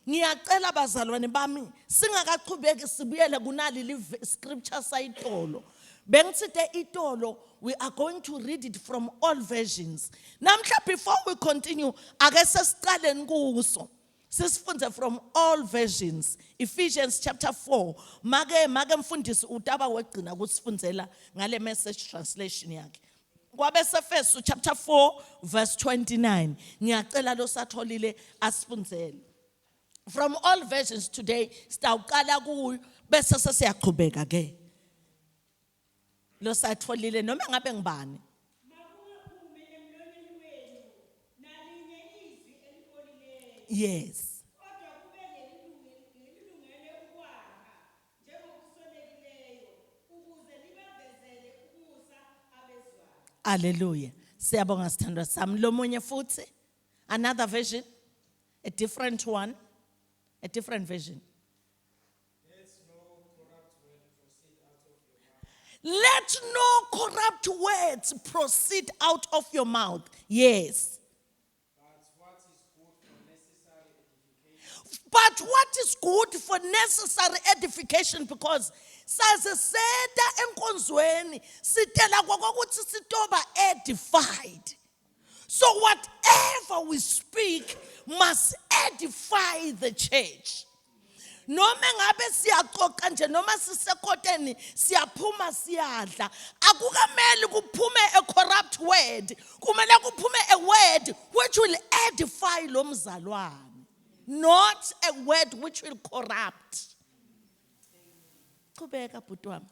ngiyacela bazalwane bami singakaqhubeki sibuyele kunali scripture sayitolo. Bengitsite itolo, we are going to read it from all versions. Namhla before we continue, ake sesiqale kuso. Sisifunde from all versions. Ephesians chapter 4. Make mfundisi utaba wegcina kusifundzela ngale message translation yakhe. Kwabe seFesu chapter 4 verse 29. Ngiyacela lo satholile asifundzele. From all versions today, sitawuqala kuyo bese sesiyaqhubeka ke. Lo satholile noma ngabe ngibani. Yes. Hallelujah. Siyabonga sithandwa sami. Lo munye futhi, another version, a different one, a different version. Let no corrupt words proceed out of your mouth. Yes. But what is good for necessary edification, because saze seda enkonzweni sitela kokuthi sitoba edified. So whatever we speak must edify the church. Noma ngabe siyaxoxa nje noma sisekoteni siyaphuma siyadla, akukameli kuphume a corrupt word, kumele kuphume a word which will edify lo mzalwane, not a word which will corrupt. Qhubeka bhuti wami.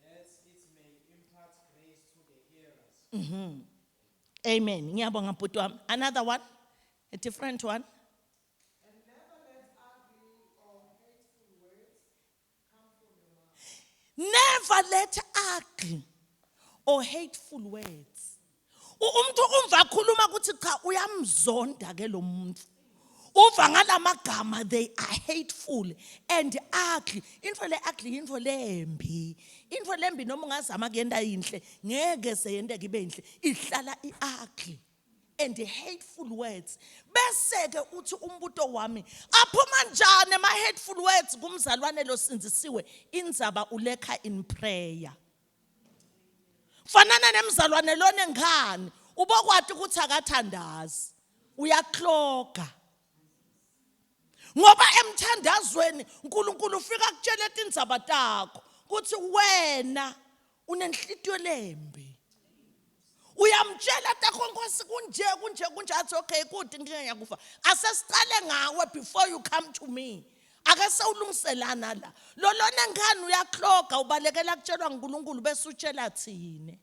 That it may impart grace to the hearers. Amen. Ngiyabonga bhuti wami. Another one, a different one. Never let ugly or hateful words come from your mouth. Never let ugly or hateful words. Umuntu umva khuluma ukuthi cha uyamzonda ke lo muntu. Uva ngalamagama, they are hateful and ugly. Info le ugly, info lembi. Info lembi noma ungazama kuyenda inhle, ngeke seyende kibe inhle. Ihlala ugly and hateful words. Bese ke uthi umbuto wami, aphuma njani ama hateful words kumzalwane lo sinzisiwe? Indzaba ulekha in prayer. Fanana nemzalwane lone ngani, ubokwati ukuthi akathandazi. Uyakloga. Ngoba emthandazweni uNkulunkulu ufika kutshela indzaba takho kuthi wena unenhlitiyo lembi. Uyamtshela takho Nkosi kunje athi okay good ngike ngiyakufa. Asesiqale ngawe before you come to me. Ake sewulungiselana la. Lolona ngani uyakloga ubalekela kutshelwa uNkulunkulu bese utshela thine.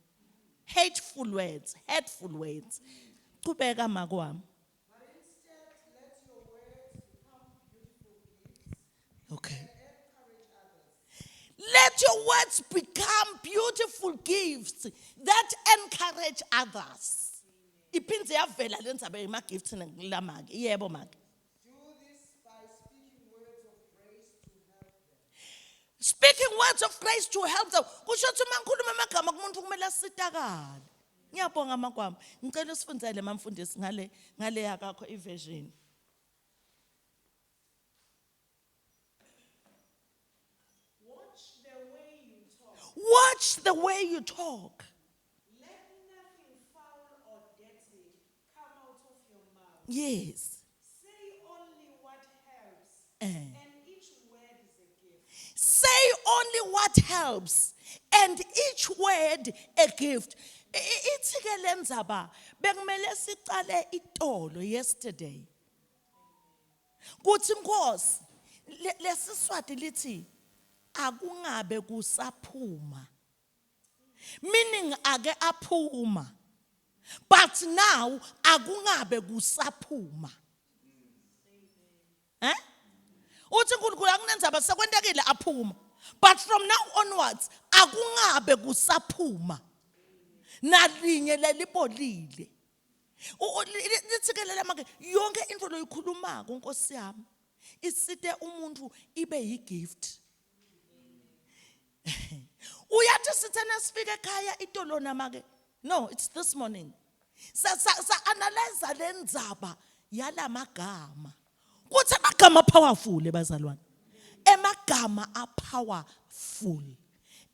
Hateful words. Qhubeka makwami. Okay. Let your words become beautiful gifts that encourage others. Iphindze yavela lendzaba yema gifts lamake. Yebo make. Do this by speaking words of grace to help them. Speaking words of grace to help them. Kusho ukuthi mangikhuluma amagama kumuntu kumele asitakale. Ngiyabonga makwami. Ngicela usifundzele mamfundisi ngale yakho iversion. Watch the way you talk. Let nothing foul or dirty come out of your mouth. Yes. Say only what helps, and each word is a gift. Say only what helps, and each word a gift. Ithi ke lenzaba bekumele siqale itolo yesterday. Kuthi Nkosi lesiswati lithi akungabe kusaphuma. Meaning ake aphuma. But now akungabe kusaphuma. Uthi uNkulunkulu akunenzaba sekwentekile aphuma. But from now onwards akungabe kusaphuma. Nalinye lelibolile. Litsikelela manje yonke into loyikhulumako Nkosi yami isite umuntu ibe yigift. Uyathi sithena sifike ekhaya itolo namake. No, it's this morning. Sa analyze lendzaba yalamagama. Kuthi Emagama powerful bazalwane. Emagama are powerful.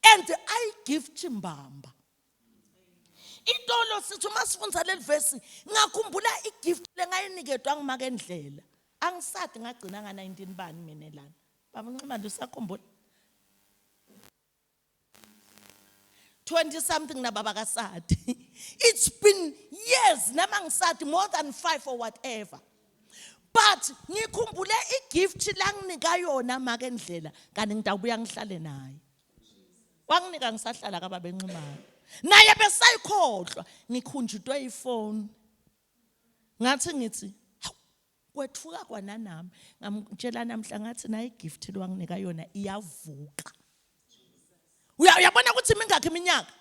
And I give chimbamba. Itolo sithi masifundza leli verse ngakhumbula igift lengayiniketwa nguMakendlela. Angisathi ngagcina nga19 bani mina lana. Baba Ncemane usakhumbula? 20 something na baba kaSathi. It's been years nama ngisathi more than 5 or whatever. But ngikhumbule igift langinika yona Makendlela kanti ngitabuya ngihlale naye. Wanginika ngisahlala kaBaba Ncemane. Naye besayikhohlwa ngikhunjutwe iphone. Ngathi ngithi kwethuka kwananami ngamtshela namhla ngathi nayi gift lwanginika yona iyavuka. Uyabona ukuthi mingakho iminyaka.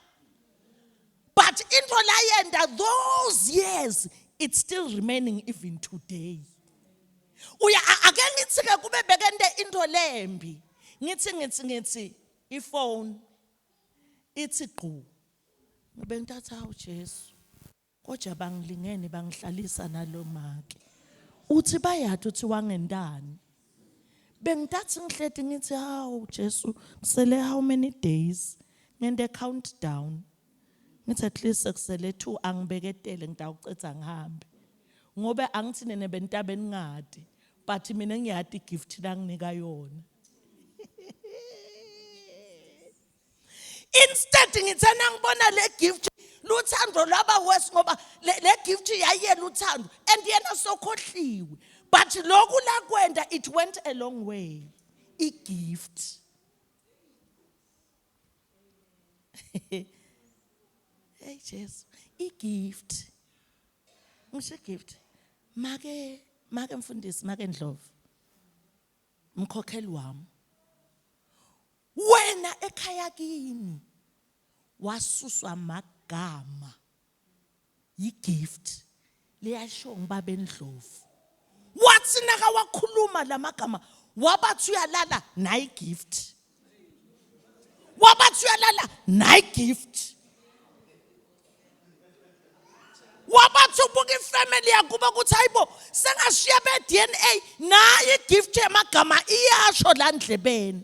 But into la yenda those years it's still remaining even today. Ake ngithi ke kube bekende into lembi. Ngithi iphone ithi gqu. Ngabe ntatha hawu Jesu. Kodwa bangilingene bangihlalisa nalo make. Uthi bayathi uthi wangendani. Bengitathi ngihleti ngithi hawu Jesu kusele how many days ngende countdown. Ngithi at least kusele 2 angibeketele ngitawucetha ngihambe. Ngoba angithi nene bentabeni ngadi but mina ngiyati gift langinika yona. Instead ngithana ngibona le gift luthando laba wes ngoba le gift yayiyela uthando and yena sokhohliwe but lokhu la kwenda it went a long way. I gift. Hey Jesus, I gift. Ngisho gift. Make mfundisi make Ndlovu. Mkhokheli wami. Wena ekhaya kini wasuswa magama yigift liyasho ngibaba Ndlovu wathi naka wakhuluma lamagama wabathi uyalala nayi gift wabathi uyalala nayi gift wabathi ubuka ifamily yakuba ukuthi hayibo sengashiya be DNA nayi gift yamagama iyasho la ndlebeni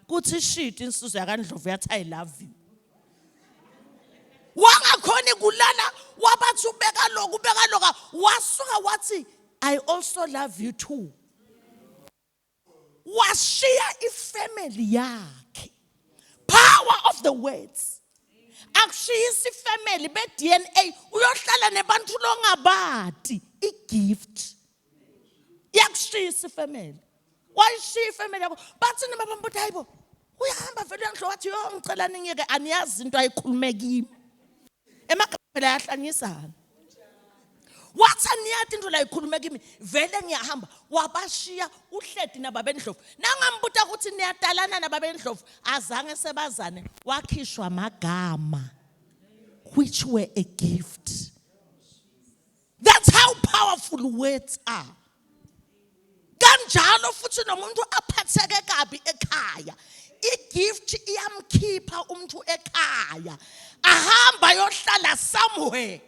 kuthi shit insizwe yaKaNdlovu yathi I love you. Wangakhona kulala wabathi ubeka lokha wasuka wathi I also love you too. Washiya ifamily yakhe. Power of the words. Akushiyisa ifamily be DNA uyohlala nebantu longabati igift. Yakushiyisa ifamily. Wayishiya ifamily yakho bathi nibaba mbuthi hayibo uyahamba vele uyaNdlovu wathi yo ngicela ningeke aniyazi into ayikhulume kimi emagama phela yahlanyisana wathi aniyati into la ikhulume kimi vele ngiyahamba wabashiya uhledi nababa Ndlovu nangambuta ukuthi niyatalana nababa Ndlovu azange sebazane wakhishwa amagama which were a gift. That's how powerful words are. Kanjalo futhi nomuntu aphatheke kabi ekhaya igift iyamkhipha umuntu ekhaya ahamba yohlala somewhere.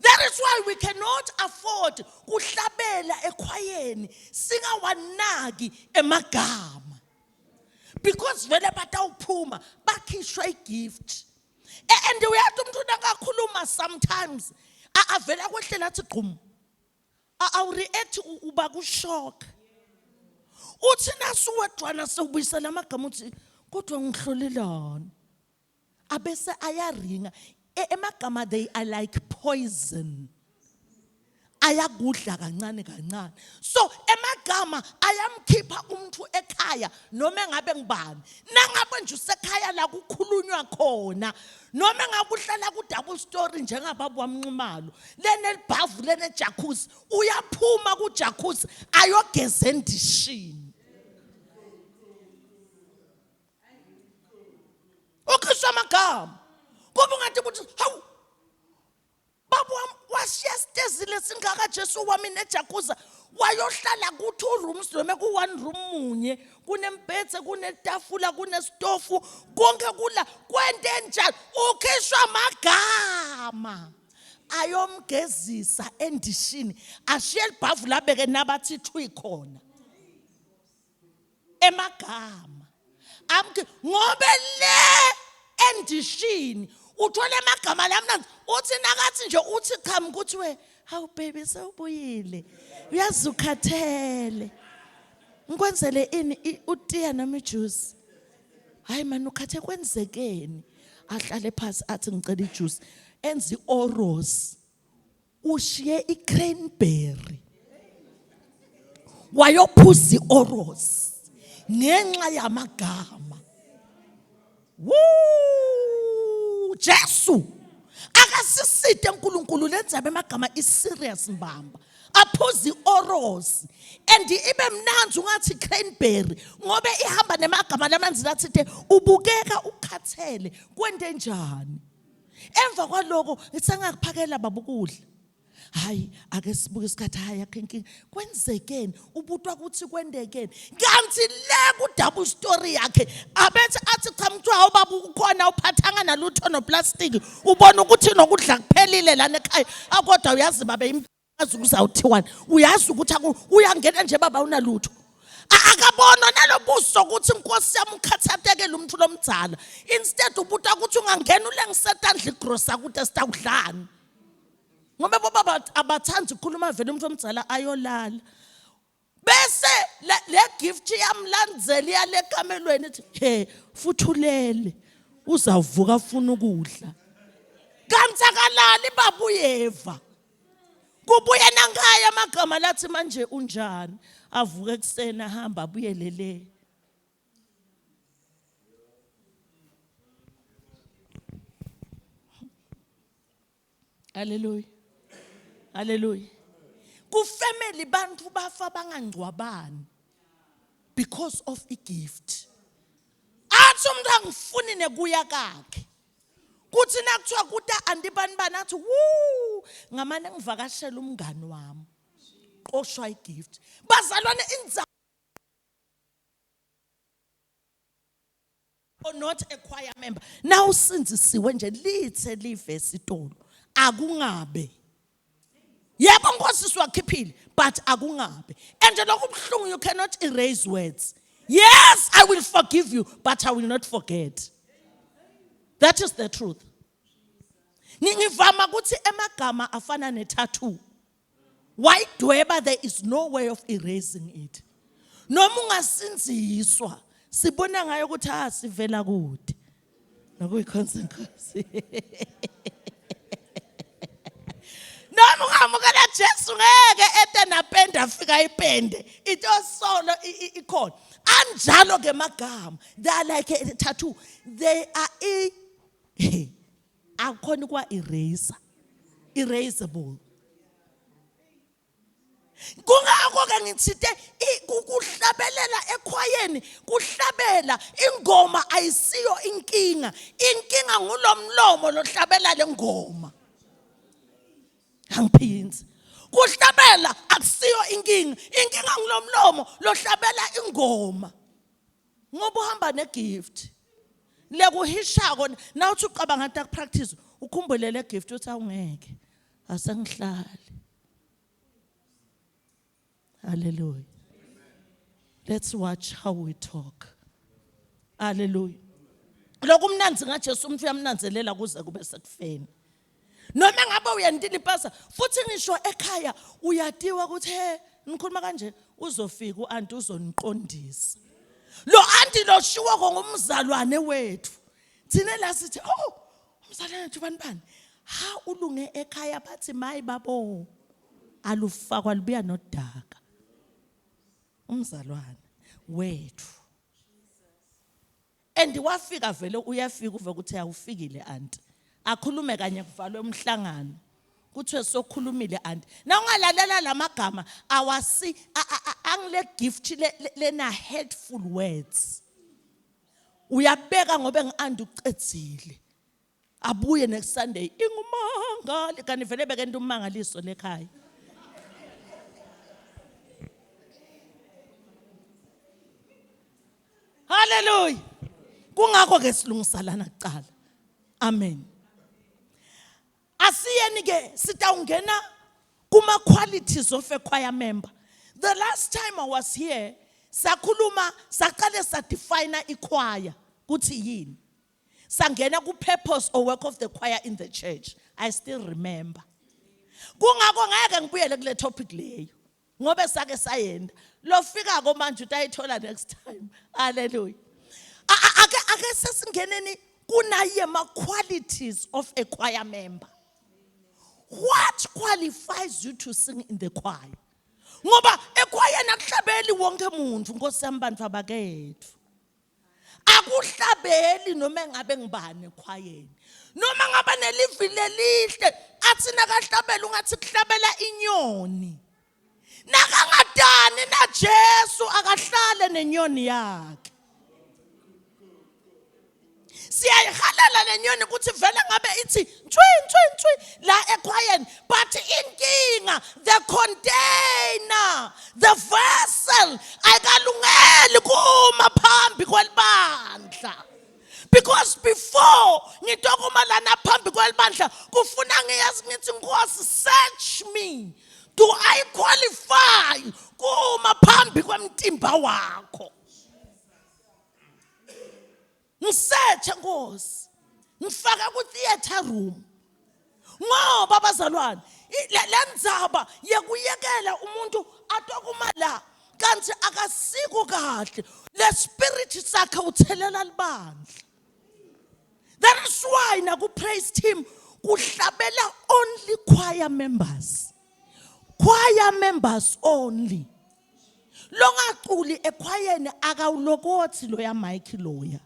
That is why we cannot afford kuhlabela ekhwayeni singawanaki emagama because vele batawuphuma bakhishwa igift and uyathi umuntu nakakhuluma sometimes avela kwehlela athi gqum I'll react uba kushock. Uthi nasuwedwana sewubuyisela amagama uthi kodwa ngihlolelana. Abese ayaringa. Emagama they are like poison. Ayagudla kancane kancane. So emagama ayamkhipha umuntu ekhaya noma ngabe ngibani. Nangabe nje usekhaya la kukhulunywa khona. Noma ngabe uhlala ku double story njengababa wamnxumalo. Lene libhavu lene jacuzzi uyaphuma ku jacuzzi ayogeza endishini. Ukhisha amagama. Kuba ungathi ukuthi hawu baba washiya stezile singaka Jesu wami nejacuzzi wayohlala ku2 rooms noma ku1 room munye kunembhede kunetafula kunestofu konke kula kwente njalo ukhishwa amagama ayomgezisa endishini ashiye libhavu labeke nabathi thwi khona emagama ngobe le endishini uthola emagama lamnandi uthi nakathi nje uthi qhamu kuthi we hawu baby sewubuyile uyazi ukhathele ngikwenzele ini utiya nami juice hayi man ukhathe kwenzekeni ahlale phansi athi ngicela ijuice enzi oros ushiye icranberry wayophuza oros ngenxa yamagama woo Jesu akasisite uNkulunkulu lenzabe amagama iserious mbamba aphuza oros and ibe mnanzi ungathi cranberry ngobe ihamba nemagama lamanzi lathi ubukeka ukhathele kwente njani emva kwaloko ngisengakuphakela baba ukudla hayi ake sibuke isikhathi hayi yakhe inkinga kwenzekeni ubutwa ukuthi kwendekeni kanti le ku double story yakhe abethi athi cha mthiwa awubaba ukhona uphathanga nalutho no plastic ubona ukuthi nokudla kuphelile lana ekhaya akodwa uyazi babe imfazi uzawuthiwani uyazi ukuthi uyangena nje baba unalutho akabona nalobuso ukuthi inkosi yami ukhathatekele umuntu lomdzala instead ubutwa ukuthi ungangena ulengisetandla igrosa ukuthi sitakudlana ngoba baba abathandi ukukhuluma vele umuntu omdzala ayolala bese le gift yamlandzela yale kamelweni ethi he futhulele uzawuvuka afuna ukudla kanzakalali babuyeva kubuye nangaya amagama lathi manje unjani avuke ekseni ahamba abuyelele haleluya haleluya ku family bantu bafa bangangcwabani because of a gift athi umuntu angifuni nekuya kakhe kuthi nakuthiwa kuta andibani banathi woo ngamane ngivakashela umngani wami qoshwa igift bazalwane inza or not a choir member now sinzisiwe nje lithe livesi tolo akungabe yebo nkosi wakhiphile but akungabe and lokho kubhlungu you cannot erase words yes I will forgive you but I will not forget that is the truth ngivama ukuthi emagama afana ne tattoo wayidweba there is no way of erasing it noma ungasinziswa sibona ngayo ukuthi sivela kude nokuyikhonsenkosi noma ungamukela Jesu ngeke ete napenda afika ipende itosolo ikhona anjalo ke magama they are like a tattoo they are akhona kwa erasable kungakho ke ngithite ukuhlabelela ekhwayeni kuhlabela ingoma ayisiyo inkinga ngulomlomo lohlabela lengoma angiphinzi kuhlabela akusiyo inkinga ngulomlomo lohlabela ingoma ngoba uhamba negift lekuhishako nawuthi uqabanga ngathi akupractice ukhumbule le gift uthi awungeke asengihlali hallelujah let's watch how we talk hallelujah lokhu mnanzi ngaJesu umfi yamnanzelela kuze kube sekufeni noma ngabe uyandilipasa futhi ngisho ekhaya uyatiwa ukuthi he nikhuluma kanje uzofika uanti uzoniqondisa lo anti lo shiwa ngumzalwane wethu thina la sithi umzalwane wethu bani ha ulunge ekhaya bathi mayi babo alufakwa libuya nodaka umzalwane wethu and wafika vele uyafika uve ukuthi awufikile anti akhulume kanye kuvalwe umhlangano kuthiwe sokhulumile anti na ungalalela lamagama awasi angile gift lena hateful words uyabeka ngoba ngiandi ucedzile abuye next Sunday ingumangali kanti vele beke into umangaliso lekhaya hallelujah kungakho ke silungisalana kuqala amen asiye then ke sitawungena kuma qualities of a choir member. The last time I was here, sakhuluma saqale sadefine ichoir kuthi yini. Sangena ku purpose or work of the choir in the church. I still remember. Kungako ngeke ngibuyele kule topic leyo. Ngobe sake sayenda. Lo fika ko manje utayithola next time. Hallelujah. Ake sesingeneni kunaye ma qualities of a choir member. What qualifies you to sing in the choir? Ngoba echoir nakuhlabeli wonke umuntu Nkosi yami bantu abakethu. Akuhlabeli noma ngabe ngibani echoireni. Noma ngaba nelivi lelihle athi nakahlabela ungathi kuhlabela inyoni. Nakangadani na Jesu akahlale nenyoni yakhe. Siyayihalela lenyoni ukuthi vele ngabe ithi ntwi la echoireni, but inkinga the container, the vessel ayikalungeli kuma phambi kwelibandla. Because before ngitokuma lana phambi kwelibandla kufuna ngiyazi ngithi Nkosi search me, do I qualify kuma phambi kwemtimba wakho? Ngisearch Nkosi, ngifaka ku theater room. Ngoba bazalwane lendzaba yekuyekela umuntu atokuma la kanti akasiko kahle, le spirit sakhe uthelela libandla. That is why na ku praise team kuhlabela only choir members. Choir members only. Longaculi echoireni akawulokothi loya mic loya.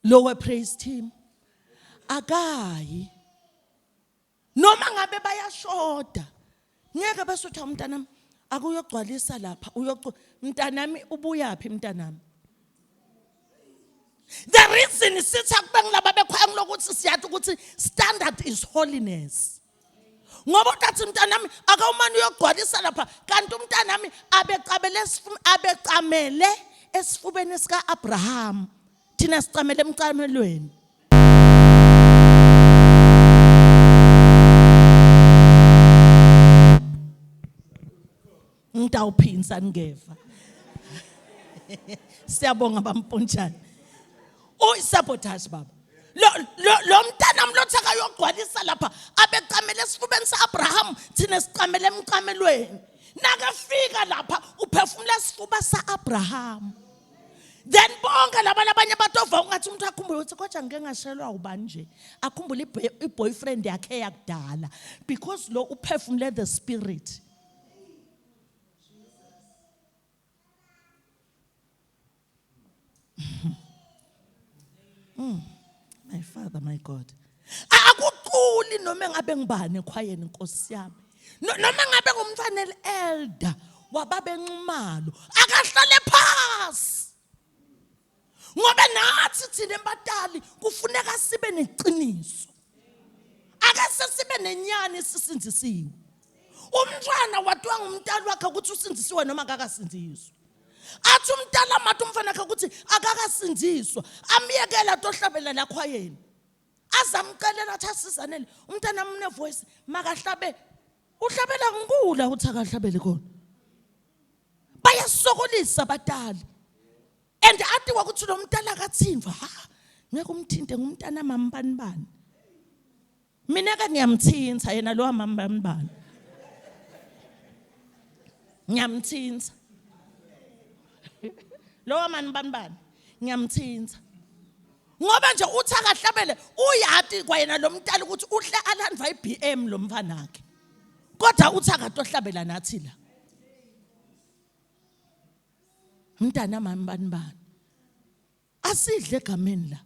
Lower praise team akayi noma ngabe bayashoda ngeke basutha umntanami akuyogcwalisa lapha mntanami ubuyaphi mntanami. The reason sithi akube ngilaba bekhaya ngilokuthi siyathi ukuthi standard is holiness. Ngoba utathi mntanami akawumani uyogcwalisa lapha kanti umntanami abecamele esifubeni sika Abraham. Thina sicamele emcamelweni. Ngitawuphinsa ngeva. Siyabonga bampontshana. Sabotage baba. Lo mntana mlothi akayogcwalisa lapha abecamele esifubeni saAbraham thina sicamele emcamelweni. Nakafika lapha uphefumula isifuba saAbraham. Then bonke labanye batova ungathi umuntu akhumbule ukuthi kodwa ngeke ngashelwa ubani nje. Akhumbule iboyfriend yakhe yakudala because lo uphefumule the spirit. My Father, my God. Akuculi noma ngabe ngibani ekhwayeni Nkosi yami. Noma ngabe ngumfana elder wababenxumalo akahlale phansi. Ngoba nathi thina embatali kufuneka sibe neqiniso. Ake sesibe nenyani sisinzisiwe. Umntwana wadwa ngumntali wakhe ukuthi usinzisiwe noma akakasinziswa. Athi umntala mathi umfana wakhe ukuthi akakasinziswa amyekela tohlabela la khwayeni. Azamcelela athi asizanele umntana mne voice makahlabe uhlabela ngikula uthi akahlabele khona. Bayasokolisa abatali. And athi wakuthi lo mntala akathinjwa ngeke umthinte ngumntana mambanibani. Mina ke ngiyamthinta yena lo mambanibani. Ngiyamthinta. Lo mambanibani ngiyamthinta. Ngoba nje uthi akahlabele uyati kwayena lo mntala ukuthi uhle alandva iBM lo mfana wakhe. Kodwa uthi akatohlabela nathi la. Mntana mambanibani asidle egameni la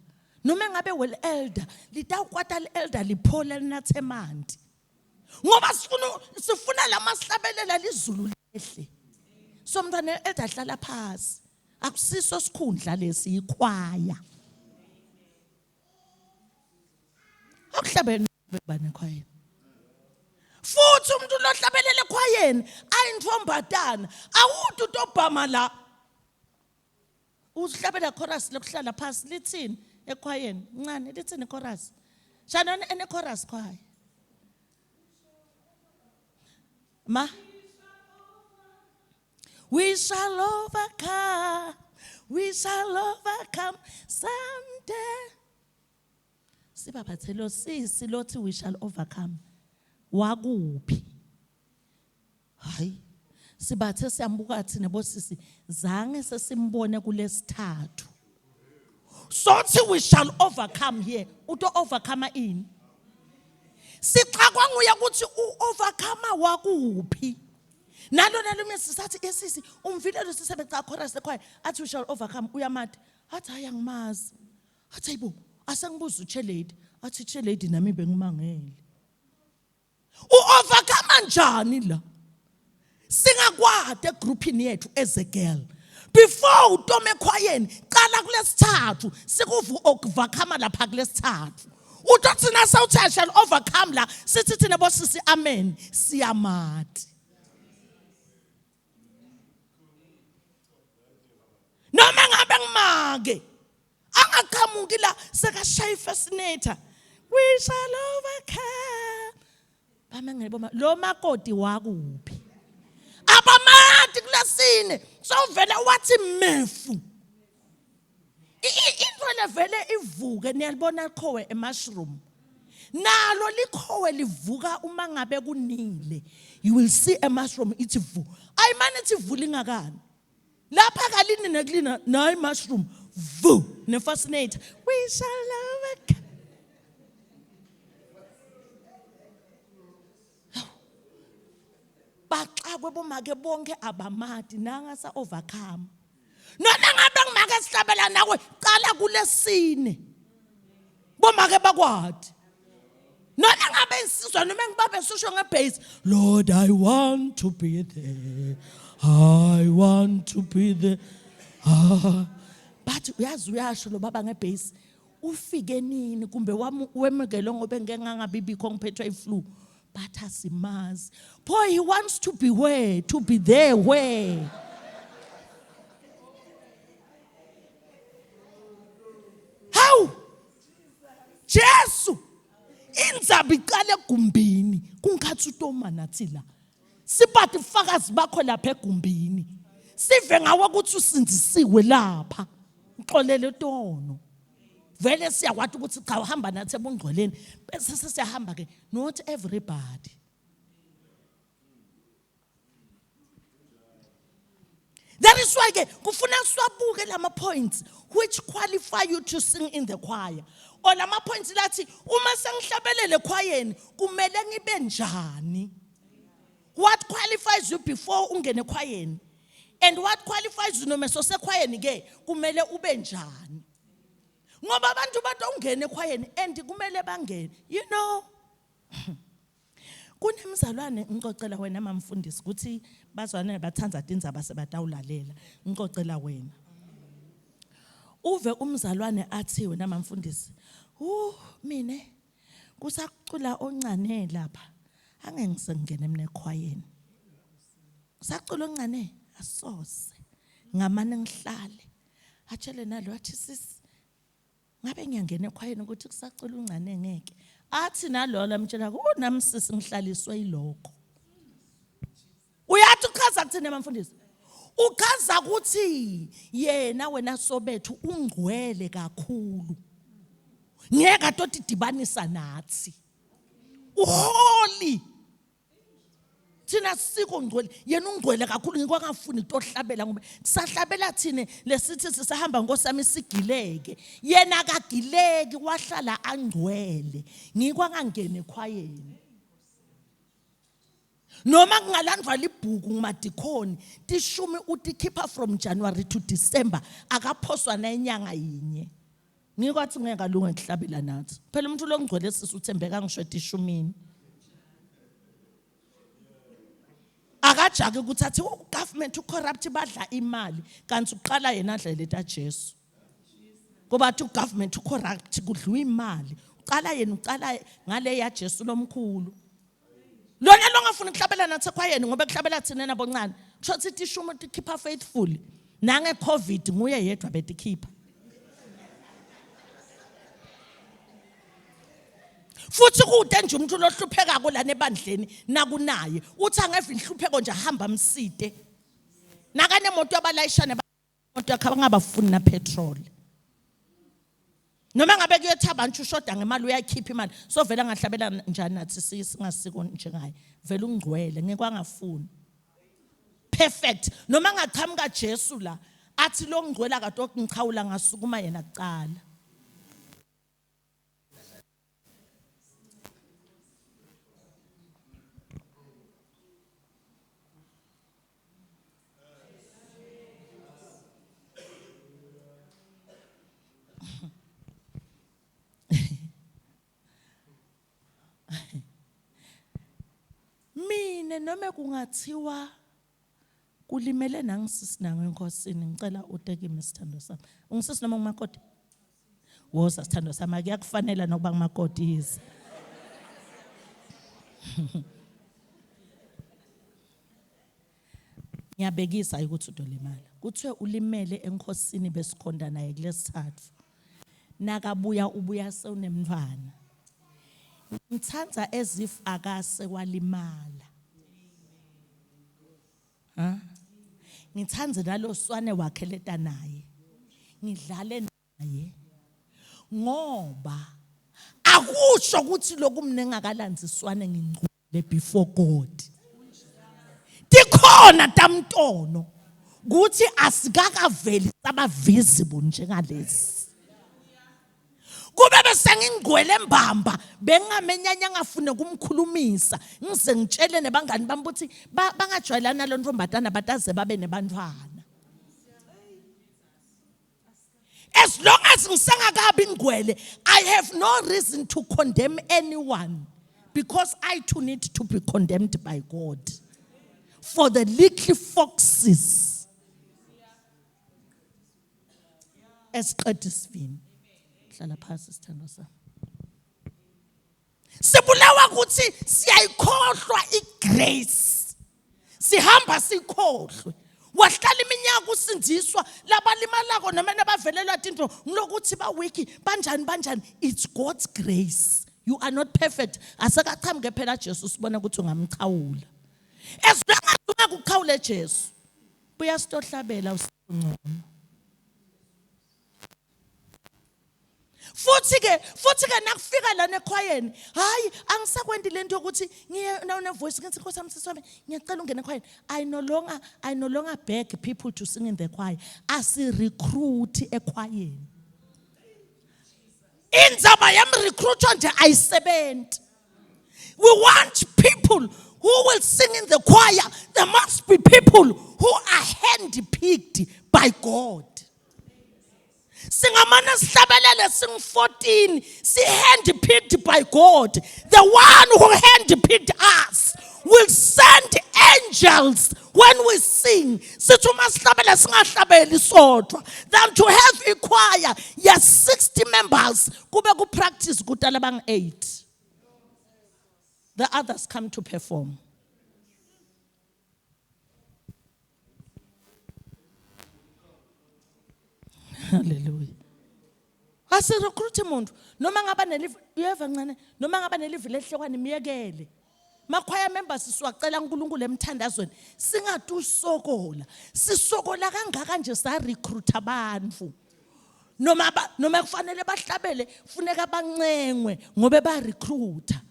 noma ngabe wel elder litawukwata le elder liphola linathe emanti ngoba sifuna lamahlabelela lizulu lehle so mntana elder hlala phansi akusiso sikhundla lesi ikhwaya akuhlabele bani ekhwayeni futhi umuntu lo hlabelele ekhwayeni ayintfombatana awuthi utobhama la uhlabela chorus lokuhlala phansi lithini ekhwayeni ncane lithini chorus Shannon, any chorus choir? Ma? We shall overcome. We shall overcome someday. Sibaphathelo sisi lothi we shall overcome. Wakuphi? Hayi. Sibathe siyambuka thina bosisi zange sesimbone kulesithathu. Sothi we shall overcome here. Uto overcome ini? Sixakwa nguye ukuthi overcome wakuphi? Nalo mesisathi esisi umvilelo sisebenza chorus ekhaya athi we shall overcome uyamati athi ayangimazi athi ayibo asengibuza uCheledi athi Cheledi nami bengimangele overcome njani la singakwade groupini yethu as a girl before utome ekhwayeni qala kulesithathu sikuvu overcome lapha kulesithathu uthi na sawuthi shall overcome la sithi thina bosisi amen siyamati. Noma ngabe ngimake angaqhamuki la sekashaya fascinator we shall overcome bama ngiboma lo makoti wakuphi abamati kulasine sovela wathi mefu into levele ivuke niyalibona ikhowe emushroom nalo likhowe livuka uma ngabe kunile you will see a mushroom ithi vu ayimane ithi vu lingakani lapha kalini nekulina nayi mushroom vu ne fascinator we shall overcome baxakwe bomake bonke abamati nanga sa overcome noma ngabe ngimake sihlabela nawe qala kulesine bomake bakwadi noma ngabe insizwa noma ngibabe sisho ngebase Lord I want to be there I want to be there. But uyazi uyasho lo baba ngebase ufike nini kumbe wemukelo ngobe ngeke ngangabibikho ngiphethwe iflu but asimazi boy he wants to be where to be there where how Jesu indzaba iqale egumbini kungikhathi utoma nathi la sibathi ufakazi bakho lapha egumbini sive ngawe ukuthi usindisiwe lapha uxolele tono vele siyakwathi ukuthi cha uhamba nathi ebungcweleni bese sesiyahamba ke not everybody that is why ke kufuna siwabuke lama points which qualify you to sing in the choir or lama points lathi uma sengihlabelele ekhwayeni kumele ngibe njani. What qualifies you before ungene ekhwayeni and what qualifies you noma sosekhwayeni ke kumele ube njani ngoba abantu bathi ungene ekhwayeni and kumele bangene you know kunemzalwane ngicocela wena mamfundisi ukuthi bazwane bathanza indzaba sebatawulalela ngicocela wena uve umzalwane athi wena mamfundisi mine kusacula oncane lapha angengisengene mina ekhwayeni sacula oncane asose ngamane ngihlale atshele nalo athi sisi ngabe ngiyangena ekhwayeni ukuthi kusacula uncane ngeke athi nalo lamtshela nami sisi ngihlaliswe yiloko uyathi uchaza kuthina mamfundisi uchaza ukuthi yena wena sobethu ungcwele kakhulu ngeke atoti dibanisa nathi uholy thina siko ngcwele yena ungcwele kakhulu ngikwangafuni tohlabela ngoba sahlabela thina lesithi sisahamba ngosami sigileke yena akagileki wahlala angcwele ngikwangangena ekhwayeni noma kungalandwa libhuku ngumadikoni tishumi utikhipha from January to December akaphoswa na inyanga yinye ngikwathi ngeke alunga ngihlabela nathi phela umuntu longcwele sisi uthembeka ngisho tishumini akajake ukuthi athi government ucorrupt badla imali kanti uqala yena adla leta Jesu ngoba athi government ucorrupt kudliwa imali uqala yena uqala ngale ya Jesu lomkhulu lona longafuna ukuhlabela nathi ekhwayeni ngoba kuhlabela thina naboncane kusho ukuthi tishuma tikhipha faithfully nange covid nguye yedwa betikhipha futhi kude nje umuntu lohluphekako lana ebandleni nakunaye uthi angeve inhlupheko nje ahamba amside nakane moto yabalayishana moto yakhe abangabafuni na petrol noma ngabe kuyothaba nje ushoda ngemali uyayikhipha imali so vela ngahlabela njani nathi singasiko njengaye vela ungcwele ngeke wangafuni perfect noma ngaqhamuka Jesu la athi lo ngcwela kade okungichawula ngasukuma yena kucala mina noma kungathiwa kulimele nangisisi nangenkosini ngicela uteke Mr. Sami ungisisi noma ngumakoti woza sithando sami akuyakufanele nokuba ngumakoti yize ngiyabekisa ukuthi udolimala kuthiwe ulimele enkosini besikhonda naye kulesithathu nakabuya ubuya sewunemntwana ngithanza as if akase walimala ngithanze nalo swane wakhe leta naye ngidlale naye ngoba akusho ukuthi lokhu mina engakalanziswane ngingcwele before God dikhona tamntono ukuthi asikakaveli saba visible njengalesi kube bese ngingcwele embamba bengamenyanya ngafune kumkhulumisa ngize ngitshele nebangani bami ukuthi bangajwayelana lo ntombatana bataze babe nebantwana as long as ngisengakabi ngcwele I have no reason to condemn anyone because I too need to be condemned by God for the little foxes esiqeda isivini hlala phasi sithando sami sibulawa ukuthi siyayikhohlwa igrace sihamba sikhohlwe wahlala iminyaka usindiswa labalimalako noma nabavelelwa into ngilokuthi ba wiki banjani it's God's grace you are not perfect asakaqhamuke phela Jesu sibona ukuthi ungamchawula as long as ungakuchawule Jesu buya sitohlabela usingcono futhi ke nakufika lana ekhwayeni hayi angisakwendi lento ukuthi ngiye na voice ngithi Nkosi yami siswami ngiyacela ungene ekhwayeni I no longer beg people to sing in the choir asi recruit ekhwayeni indzaba yam recruit nje ayisebenzi we want people who will sing in the choir there must be people who are handpicked by God singamana sihlabelele sing 14 si handpicked by God the one who handpicked us will send angels when we sing sithi uma sihlabela singahlabeli sodwa than to have a choir yes 60 members kube ku practice kudala bang 8 the others come to perform hallelujah asirecruit umuntu noma ngaba nelive uyeva ncane noma ngaba nelive lehlekwane imiyekele makhwaya members siwacela uNkulunkulu emthandazweni singadusokola sisokola kangaka nje sa recruit abantu noma kufanele bahlabele funeka bancengwe ngobe ba recruiter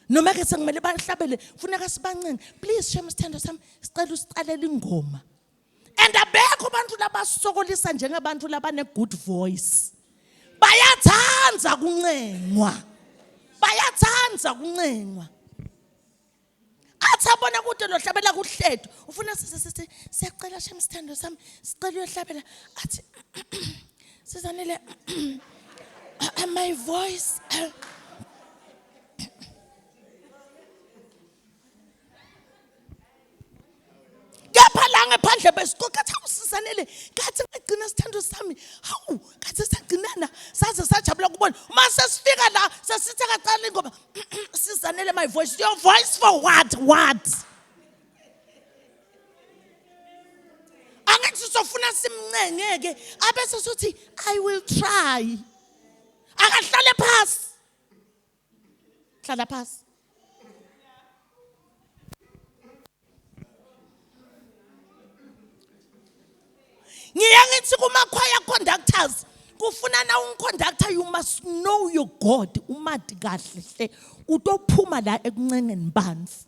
noma ke sengimele bahlabele funeka sibancenge please shame sithando sami sicela usiqalela ingoma and abekho abantu labasokolisa njengabantu labane good voice bayathanza kuncengwa athi abona kude lohlabela kuhledo ufuna siyacela shame sithando sami sicela uyohlabela athi sizanele my voice ngaphalanga phandle besikokathi awusisanele kathi ngigcina sithando sami hawu kathi sagcinana saze sajabula kubona uma sesifika la sesithe kaqala ingoma sizanele my voice your voice for what angithi sofuna simncengeke abese sothi I will try akahlale phasi hlala phasi. Ngiyangithi kuma-choir conductors, kufuna na unconductor, you must know your God. Umathi kahle hle utophuma la ekuncengeni banzi.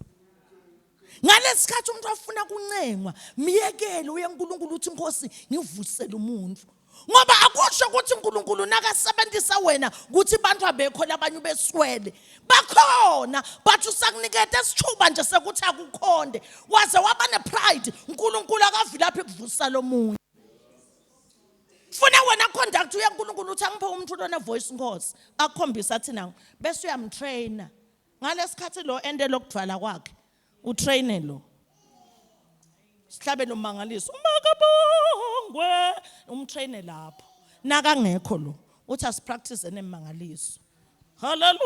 Ngalesikhathi umuntu afuna kuncengwa, miyekele uye kuNkulunkulu uthi Nkosi ngivusele umuntu. Ngoba akusho ukuthi uNkulunkulu nakasebenzisa wena ukuthi bantu abekho labanye beswele. Bakhona, but usakuniketa isithuba nje sekuthi akukhonde. Waze waba nepride, uNkulunkulu akavilaphi kuvusa lo muntu. Funa wena conduct uya kuNkulunkulu uthi angiphe umuntu lona voice Nkosi, akukhombisa athi nangu, bese uyamtraina. Ngalesikhathi lo ende lokudvala kwakhe, utraine lo. Sihlabe lo mangaliso, umakabongwe, umtraine lapho. Nakangekho lo, uthi asipractice nemangaliso. Hallelujah!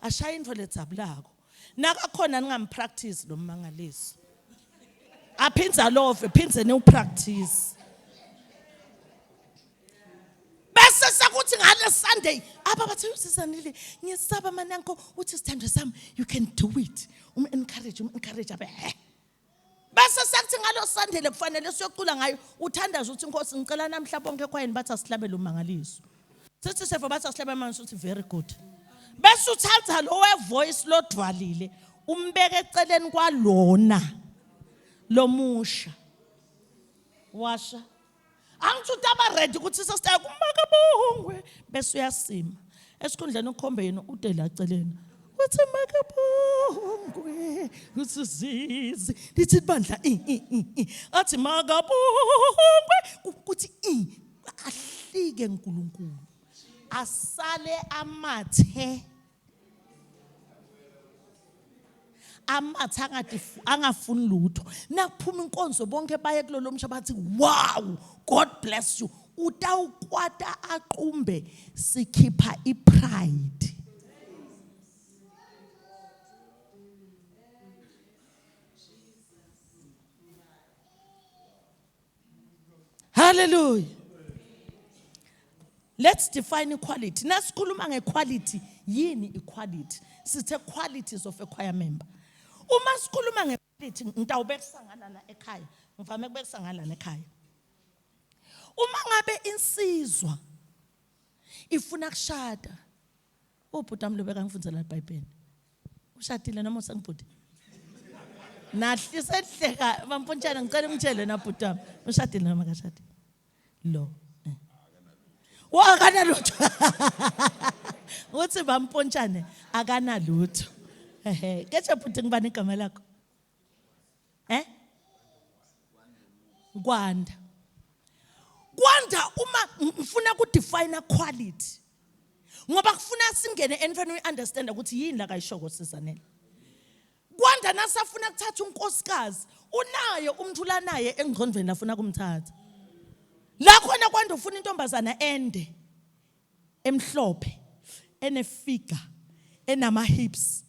Ashaya into letsabulako. Nakakhona ningampractice lo mangaliso. Aphinza love, phinze niupractice. Bese sekuthi ngale Sunday, aba bathi usisanile, ngiyesaba mananko uthi sithandwe sami, you can do it. Encourage abe. Bese sekuthi ngalo Sunday lekufanele siyocula ngayo, uthandaza uthi Nkosi ngicela namhla bonke ekhwayeni bathi asihlabele umangaliso. Sithi sefa bathi asihlabele manje uthi very good. Bese uthatha lo voice lo dwalile, umbeke eceleni kwalona lomusha. Washa. Angithuthi abaready ukuthi sesitaya kumakabongwe bese uyasima. Esikhundleni ukhombe yena udela eceleni. Uthi makabongwe, uthi zizi, lithi bandla athi makabongwe, kuthi ahlike uNkulunkulu. Asale amathe. Amathe angafuni lutho. Nakuphuma inkonzo bonke baye kulolo msha bathi wow, God bless you. Utawukwata aqumbe sikhipha ipride. Hallelujah. Let's define equality. Nasikhuluma ngequality, yini equality? Sithe qualities of a choir member. Uma sikhuluma ngequality, ngitawubekisa ngalana ekhaya. Ngivame ukubekisa ngalana ekhaya. Uma ngabe insizwa ifuna kushada, ubhuti amlobeka ngifundzela iBhayibheli. Ushadile noma usengibhuti? Nahlise hleka bampontshana ngicela ngitshele na bhuti wami. Ushadile noma akashadi? Lo. Wakana lutho. Uthi bampontshane akana lutho. Kethe bhuti ngibani igama lakho? Kwanda. Kwanda uma ngifuna ku define quality. Ngoba kufuna singene enfanele understand ukuthi yini la kayishoko sizanele. Kwanda nasafuna kuthatha unkosikazi, unayo umuntu lanaye engqondweni afuna kumthatha. La khona kwanda ufuna intombazana ende, emhlophe, enefigure, enama hips.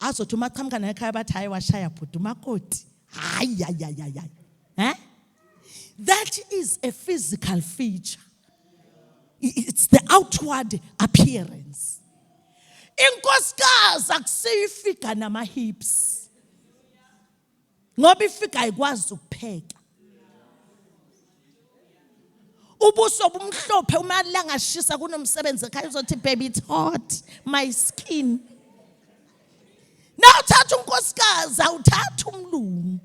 Azothi umaqhamuka naye ekhaya bathi hayi washaya bhuti umakoti. Hayi. That is a physical feature. It's the outward appearance. Inkosikazi akusiyo ifigure nama hips. Ngoba ifigure ayikwazi ukupheka. Ubuso bumhlophe uma langashisa kunomsebenzi ekhaya uzothi baby it's hot, my skin. Now uthatha unkosikazi awuthatha umlungu.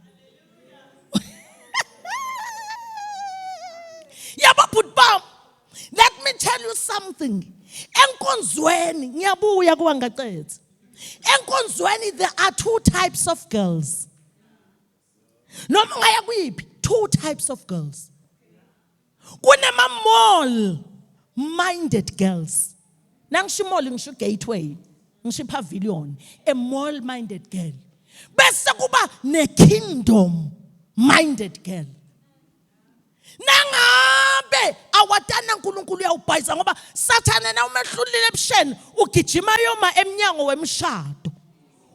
Yabo bhuti bam, let me tell you something. Enkonzweni ngiyabuya kuwa ngaqedza. Enkonzweni there are two types of girls. Noma ngaya kuyiphi, two types of girls. Kunema mall minded girls. Nangisho mall ngisho gateway, ngisho pavilion, a mall minded girl. Bese kuba ne kingdom minded girl. Nangabe awatana uNkulunkulu uyawubhayisa ngoba Sathane na umehlulile ebusheni ugijima yoma emnyango wemshado.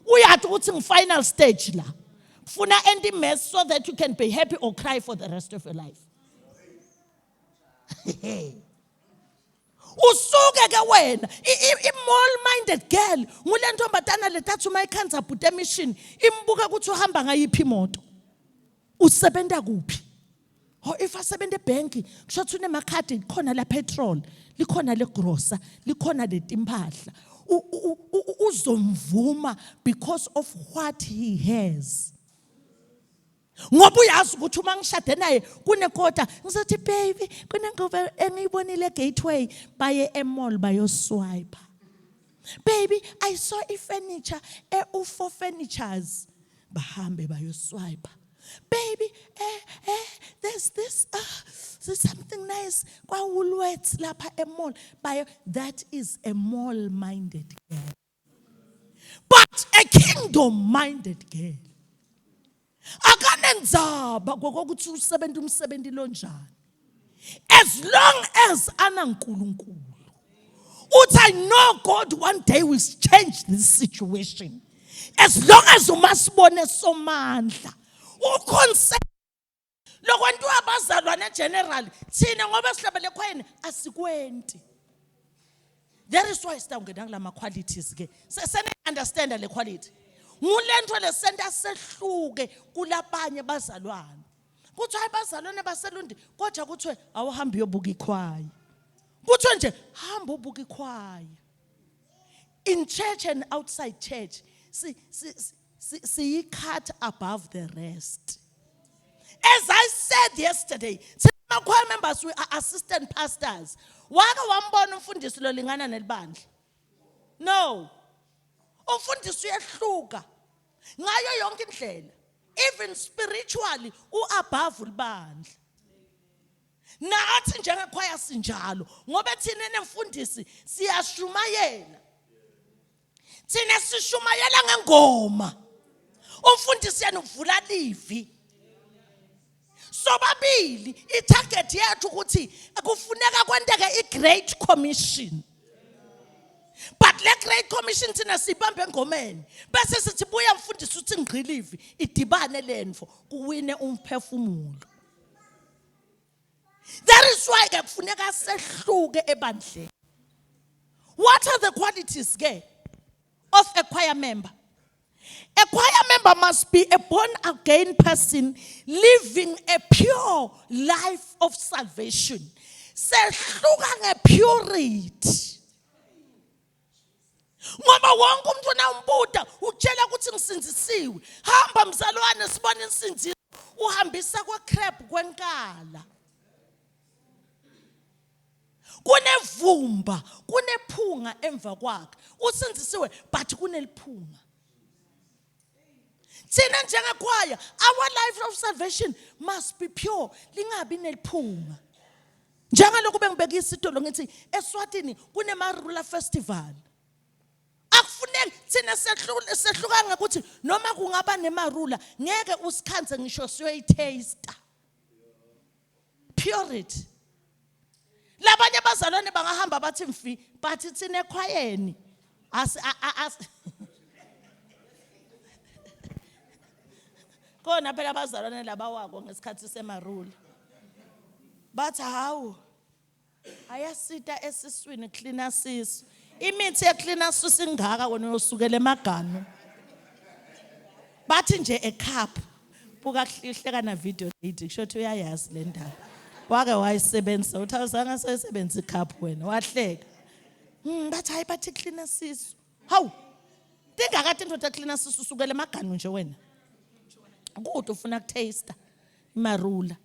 Uyathi ukuthi ngi-final stage la. Funa end mess so that you can be happy or cry for the rest of your life. Usuke ke wena i-mall-minded girl ngule ntombatana lethathu mayikhanza bhuti emission imbuka ukuthi uhamba ngayiphi imoto. Usebenza kuphi? Oh, if asebenza ebhenki kusho ukuthi unemakhadi likhona la petrol, likhona le grocer, likhona le timpahla. Uzomvuma because of what he has. Ngoba uyazi ukuthi uma ngishade naye kunekota ngizothi baby kunengubo engiyibonile gateway baye emall bayoswipe. Baby I saw furniture u4 furnitures bahambe bayoswipe. Baby there's something nice kwa Woolworths lapha emall bayo. That is a mall minded girl. But a kingdom minded girl akanenzaba ngokuthi usebenza umsebenzi lonjani, as long as anankulunkulu. Uthi I know God one day will change this situation, as long as umasibone somandla uconcept lokwentu abazalwane general thina ngoba sihlabele khwena asikwenti. That is why sitawungena kulama qualities ke sene understand le quality. Ngulento lesenta sehluke kulabanye bazalwane. Kuthiwa abazalwane baselundi kodwa kuthiwe awuhambi yobuka ikhwaya. Kuthiwe nje hamba ubuka ikhwaya. In church and outside church, see cut above the rest. As I said yesterday, some choir members we are assistant pastors. Waka wambona umfundisi lo lingana nelibandla? No. Umfundisi uyehluka ngayo yonke indlela, even spiritually above ulibandla. Nathi njengekhwaya sinjalo ngoba thina nemfundisi siyashumayela. Thina sishumayela ngengoma. Umfundisi yanuvula livi. Sobabili itarget yethu ukuthi kufuneka kwenteke iGreat Commission. But le Great Commission thina sibambe engomeni bese sithi buya mfundisi uthi ngqilivi idibane lenfo kuwine umphefumulo. That is why ke kufuneka sehluke ebandleni. What are the qualities ke of a choir member? A choir member must be a born again person living a pure life of salvation. Sehluka ngepurity. Ngoba wonke umuntu unambuda utshela ukuthi ngisinzisiwe. Hamba mzalwane sibone insinziso uhambisa kwa crab kwenkala. Kunevumba, kunephunga emva kwakhe. Usinzisiwe but kuneliphunga. Thina njengekhwaya, our life of salvation must be pure. Lingabi neliphunga. Njengalokhu bengibeka isitolo ngithi eSwatini kunemarula festival. Akufuneki thina sehluka ngokuthi noma kungaba nemarula ngeke usikhanze ngisho siyoyitaste. Purity. Labanye bazalwane bangahamba bathi mfi but thina ekhwayeni kona phela abazalwane labawako ngesikhathi semarula bathi hawu ayasita esiswini cleaner sisu. Imithi ecleaner sisu ingaka wona uyosukela emaganu. Bathi nje a cup buka hlihleka na video date kusho ukuthi uyayazi le ndaba. Wake wayisebenzisa uthi awuzange sebenza icup wena wahleka. Bathi hayi bathi cleaner sisu. Hawu. Dingakade indoda cleaner sisu usukela emaganu nje wena. Ukuthi ufuna ukutaste imarula.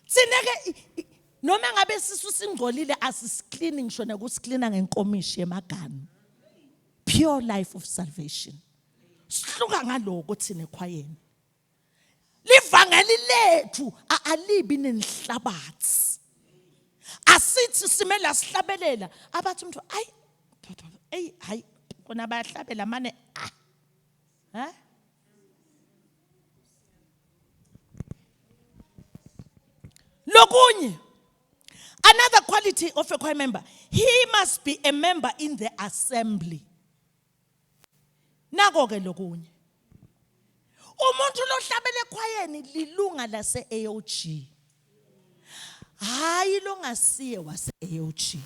Sineke noma ngabe sisu singcolile asiscleaning shona kuscleana ngenkomishi yemaganu. Pure life of salvation. Sihluka ngaloko thina ekhwayeni. Livangeli lethu alibi nenhlabathi. Asithi simela sihlabelela abathi umuntu hayi kona bayahlabela mane Lokunye, another quality of a choir member, he must be a member in the assembly. Nako ke lokunye. Umuntu lo hlabele ekhwayeni lilunga lase AOG. Hayi lo ngasiye wase AOG.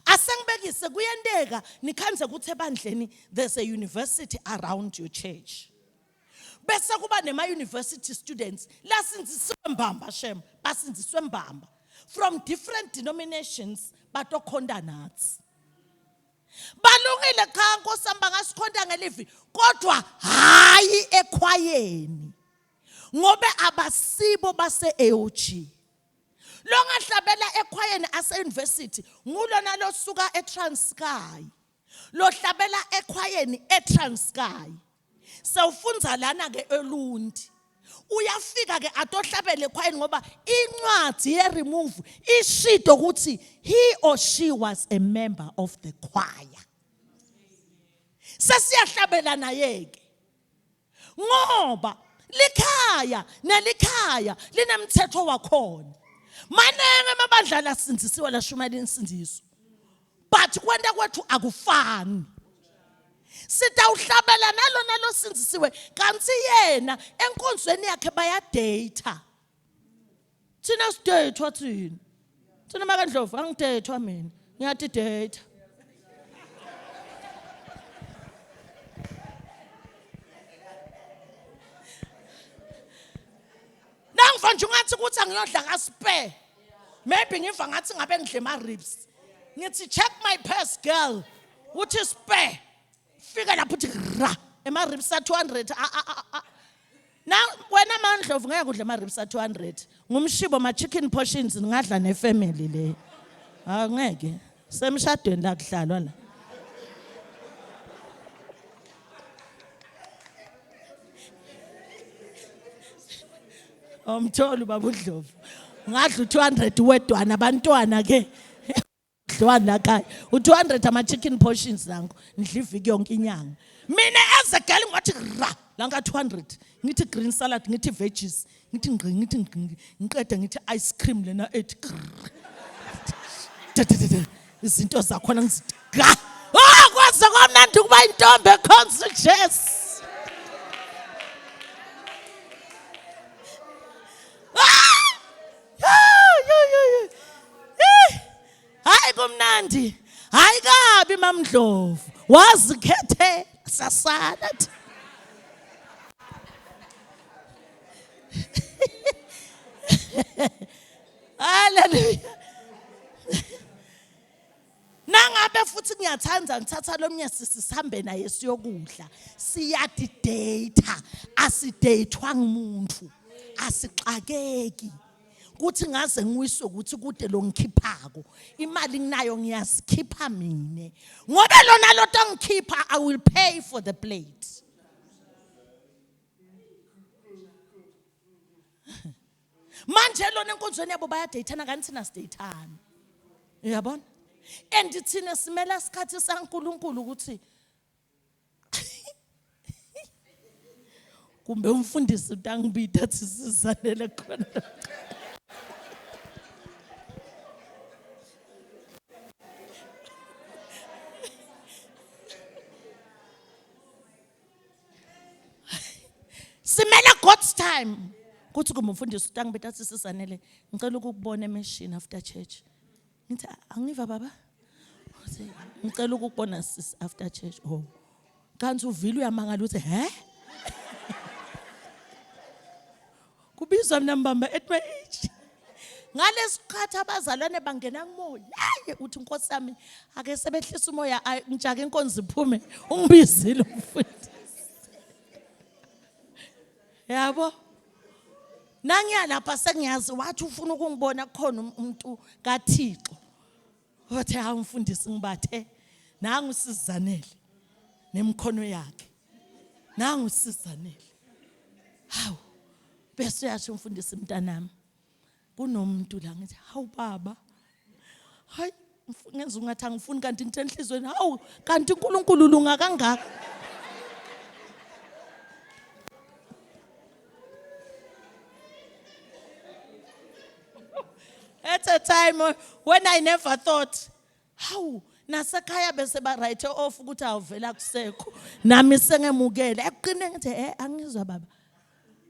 Asengibekise kuyenteka nikhanze ukuthi ebandleni there's a university around your church. Bese kuba nema university students la sindziswe mbamba shem, basindziswe mbamba from different denominations batokhonda nathi. Balungile cha nkosamba ngasikhonda ngelivi kodwa hayi ekhwayeni. Ngobe abasibo base AOG. Lo ngahlabela ekhwayeni ase university ngulo nalo suka eTranskei. Lo hlabela ekhwayeni eTranskei. Sawufunza lana ke eLundi. Uyafika ke atohlabele ekhwayeni ngoba incwadi ye remove ishito ukuthi he or she was a member of the choir. Sesiyahlabela naye ke. Ngoba likhaya nelikhaya linemthetho wakhona. Manenge amabandla lasindzisiwe lashumela insindiso. But kwenda kwethu akufani. Sitawuhlabela nalo sindzisiwe kanti yena enkonzweni yakhe bayadata. Thina sidate thina. Thina makandlovu angidate mina. Ngiyathi date. Nangifana nje ungathi ukuthi angiyodla ka spare. Maybe ngiva ngathi ngabe ngidle ma ribs. Ngithi check my purse girl. Uthi spare. Fika lapho uthi ra ema ribs a 200. Now wena mandlovu ngeke udle ma ribs a 200. Ngumshibo ma chicken portions ngingadla ne family le. Angeke. Semshadweni la kuhlalwa la. Umtholo babudlovu. Ngadla u200 wedwana abantwana ke. Dwana kai. U200 ama chicken portions langu. Ngidla iviki yonke inyanga. Mina as a girl ngathi ra la nga 200. Ngithi green salad, ngithi veggies, ngithi ngqi, ngiqeda ngithi ice cream lena ethi. Izinto zakhona ngizithi ga. Ah kwaze kwamnandi kuba intombi ekhonza Jesu. Hayi kumnandi. Hayi kabi mamdlovu. Wazikhethe sasala. Hallelujah. Nangabe futhi ngiyathanda ngithatha lo mnyasi sihambe naye siyokudla. Siyadi data. Asideyithwa ngumuntu. Asixakeki. Kuthi ngaze ngiwiswe ukuthi kude lo ngikhiphako imali nginayo ngiyasikhipha mine ngoba lona lo ngikhipha I will pay for the plate. Manje lona enkonzweni yabo bayadeyithana kanti thina sideyithana. Uyabona? And thina simela isikhathi saNkulunkulu ukuthi kumbe umfundisi utangibida athi sizanele khona. Simela God's time. Kuthi kumfundisi utangibida athi sizanele ngicela ukukubona emeshini after church. Ngithi angiva baba. Ngicela ukukubona sis after church. Oh. Kanti uvile uyamangala uthi he? Kubizwa mina mbamba at my age. Ngalesikhathi abazalwane bangena kumoya. Hayi uthi Nkosi yami ake sebehlisa umoya ngijake inkonzo iphume ungibizile umfundisi. Yabo. Nangiyalapha sengiyazi wathi ufuna ukungibona khona umuntu kaThixo. Wathi ha umfundisi ngibathe nangu sizanele nemkhono yakhe. Nangu sizanele. Hawu. Bese uyasho umfundisi mntanami. Kunomuntu la ngithi hawu baba. Hayi ngenza ungathi angifuni kanti ngithe enhlizweni hawu kanti uNkulunkulu lunga kangaka. At a time when I never thought hawu nasekhaya bese ba write off ukuthi awuvela kusekho nami sengemukele eqine ngithi angizwa baba.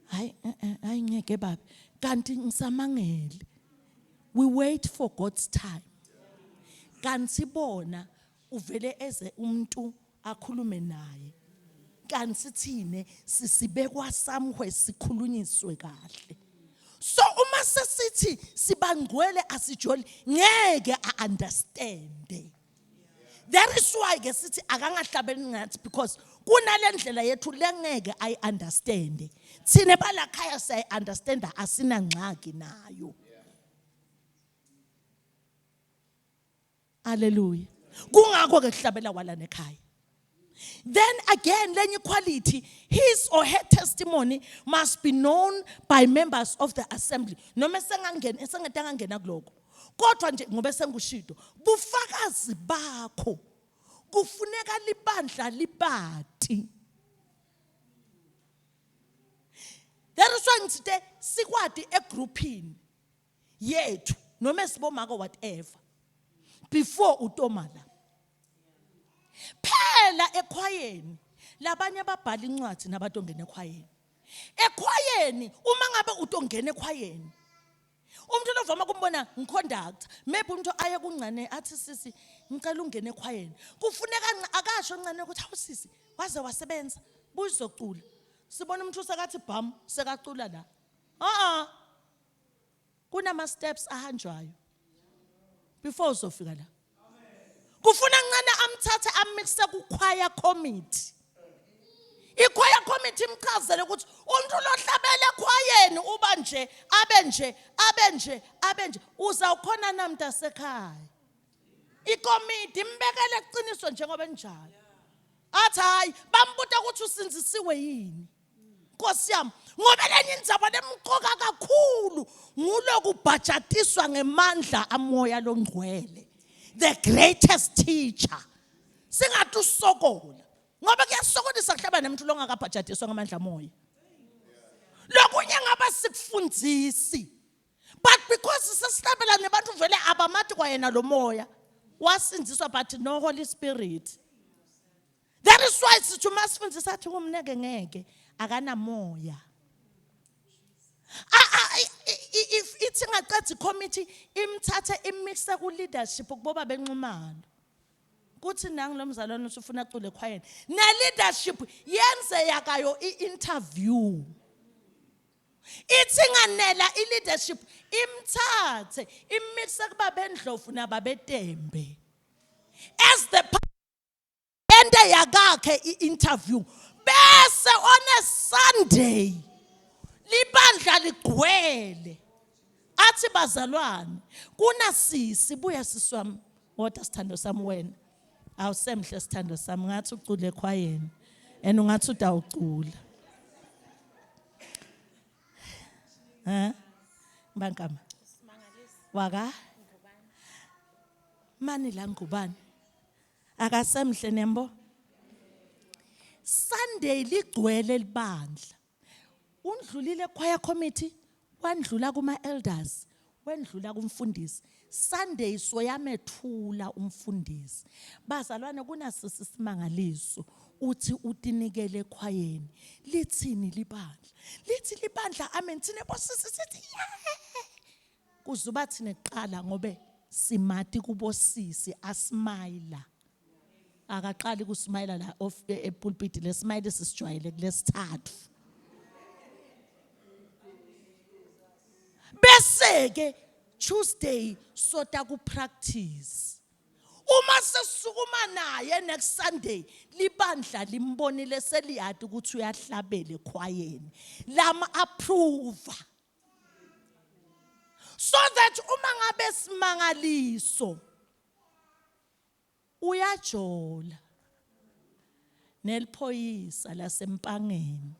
Hayi ngeke baba kanti ngisamangele. We wait for God's time. kanti bona uvele eze umuntu akhulume naye, kanti thine sisibekwa somewhere sikhulunyiswe kahle. So uma sesithi sibangcwele asijoli ngeke understand. That is why ke sithi akangahlabeli ngathi, because kunalendlela yethu lengeke I understand. Thine balakhaya siya understand, asina ngxaki nayo. Hallelujah. Kungakho ke kuhlabela wala nekhaya. Then again, lenye quality, his or her testimony must be known by members of the assembly. Noma sengatangangena kuloko. Kodwa nje ngoba sengushido, bufakazi bakho kufuneka libandla libati. That is why today sikwadi egroupini yethu noma sibomako whatever before utomala. Phela ekhwayeni labanye ababhala incwadi nabatongena ekhwayeni. Ekhwayeni uma ngabe utongena ekhwayeni, umuntu lovama kumbona ngiconduct, maybe umuntu aye kuncane athi sisi ngicela ungene ekhwayeni. Kufuneka akasho ncane ukuthi hawu sisi waze wasebenza buzocula. Sibona umuntu usekathi bam sekacula la. Kunama steps ahanjwayo before uzofika la. Kufuna ngane amthathe amixe ku choir committee. I-choir committee imchazele ukuthi umuntu lohlabela ekhwayeni uba nje abenje uzawukhona namnta sekhaya. I-committee imbekele eqiniso njengoba enjalo. Athi hayi bambuta ukuthi usinzisiwe yini. Nkosi yami ngoba lenye indzaba lemqoka kakhulu nguloku budgetiswa ngemandla amoya longcwele. The greatest teacher. Singathi usokola. Ngoba kuyasokolisa kuhlaba nemuntu longakabhajatiswa ngamandla moya. Lokunye ngaba sikufundzisi. But because sesihlabela nebantu vele abamathi kwayena lo moya wasindziswa but no Holy Spirit. That is why sithi masifundisa athi kumneke ngeke akana moya. If ithi ngaqedza committee imthathe imixe ku leadership kuboba benxumalo. Kuthi nangi lo mzalwane usufuna acule ekhwayeni. Ne leadership yenze yakayo i-interview. Ithi nganela i-leadership imthathe imixe kuba bendlovu nababetembe. As the ende yakakhe i-interview. Bese on a Sunday libandla ligcwele. Athi bazalwane kuna sisi buya siswami ngoba sithando sami wena awusemhle sithando sami ngathi ucule ekhwayeni and ungathi utawucula bankama waka mani la ngubani akasemhle nembo. Sunday ligcwele libandla. Undlulile choir committee, wandlula kuma elders, wendlula kumfundisi. Sunday soyamethula umfundisi. Bazalwane kunasisi simangaliso uthi utinikele ekhwayeni. Lithini libandla? Lithi libandla amen thine bosisi sithi kuzuba thine qala ngobe simati kubosisi asmile. Akaqali kusmile la of pulpit le smile sisijwayele kulesithathu. Bese ke Tuesday sota ku practice. Uma sesukuma naye next Sunday libandla limbonile seliyadi ukuthi uyahlabela ekhwayeni. Lama approve. So that uma ngabe simangaliso uyajola neliphoyisa lasempangeni.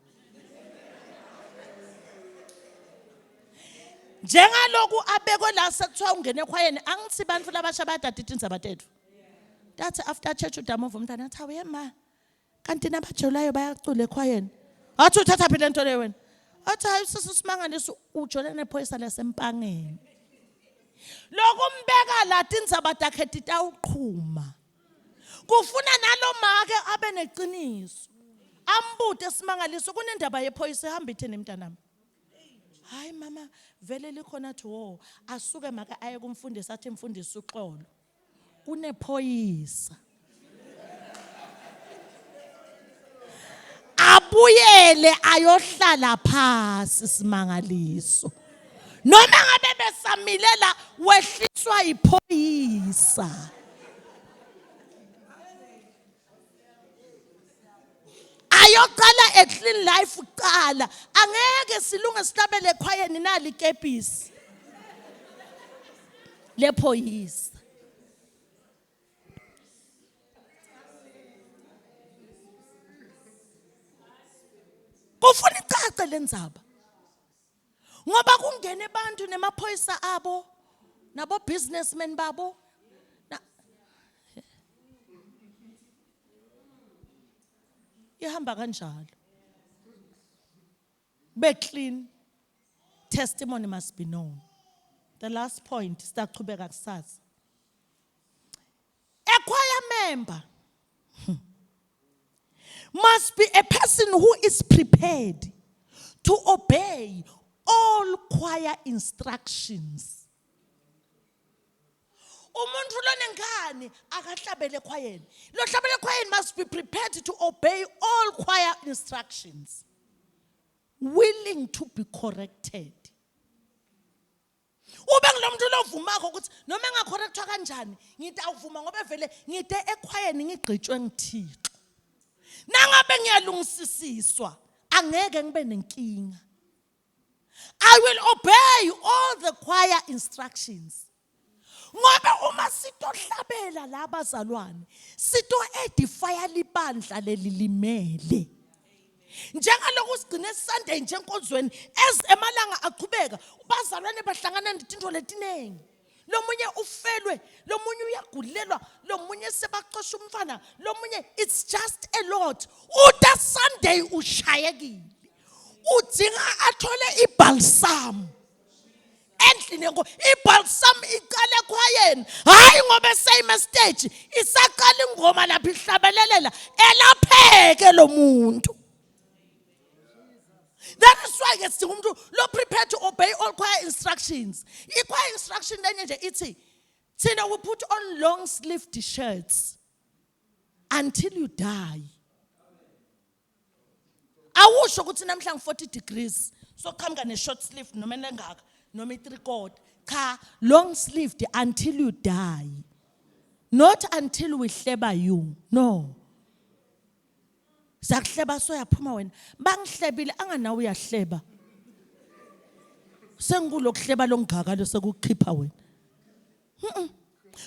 Njengaloku abekwe la sekuthiwa ungene ekhwayeni angithi bantu labasha badadida indzaba tethu. That after church udamuva umntana athi awuye ma kanti nabajolayo bayacula ekhwayeni. Athi uthatha phela into le wena. Athi hayi sisisimangaliso ujole nephoyisa lasempangeni. Lokumbeka la tindzaba takhe titawuqhuma. Kufuna nalomake abe neqiniso. Ambude simangaliso kunendaba yephoyisa ehamba ithini mntanami. Hayi mama vele likhona thi wo asuke maka aye kumfundisi athi mfundisi uxolo. unephoyisa. Abuyele ayohlala phasi simangaliso. Noma ngabe besamilela wehliswa iphoyisa. Ayoqala a clean life qala. Angeke silunge sihlabele ekhwayeni nali kepisi. Lephoyisa. Kufuna icace lendzaba. Ngoba kungene abantu nemaphoyisa abo nabo businessmen babo. Ihamba kanjalo. Be clean. Testimony must be known. The last point, sitaqhubeka kusasa. A choir member must be a person who is prepared to obey all choir instructions. Umuntu lonengane akahlabele ekhwayeni. Lo hlabele ekhwayeni must be prepared to obey all choir instructions. Willing to be corrected. Ube ngulomuntu lovumako ukuthi noma engacorrectwa kanjani, ngithi awuvuma ngoba vele ngide ekhwayeni ngigqitshwe ngithixo. Nangabe ngiyalungisisiswa, angeke ngibe nenkinga. I will obey all the choir instructions. Ngoba uma sitohlabela la bazalwane, sito edifya libandla lelilimele. Njengaloku sigcine Sunday nje enkonzweni emalanga aqhubeka, bazalwane bahlangana nezinto letinengi. Lomunye ufelwe, lomunye uyagulelwa, lomunye sebaxosha umfana, lomunye it's just a lot. Uda Sunday ushayekile. Udinga athole ibalsam. Endlini ngo ibalsam iqale ekhwayeni. Hayi ngoba same stage, isaqala ingoma lapha ihlabelelela elapheke lo muntu. That is why get umuntu lo prepared to obey all choir instructions. I-choir instruction lenye nje ithi thina we put on long sleeved shirts until you die. Awusho ukuthi namhlanje 40 degrees so qhamuka ne short sleeve noma engaka noma i-3/4 cha long sleeved until you die. Not until we hleba you. No. Sakuhleba so yaphuma wena. Bangihlebile anganawe uyahleba. Sengulokuhleba longaka lo sekukhipha wena.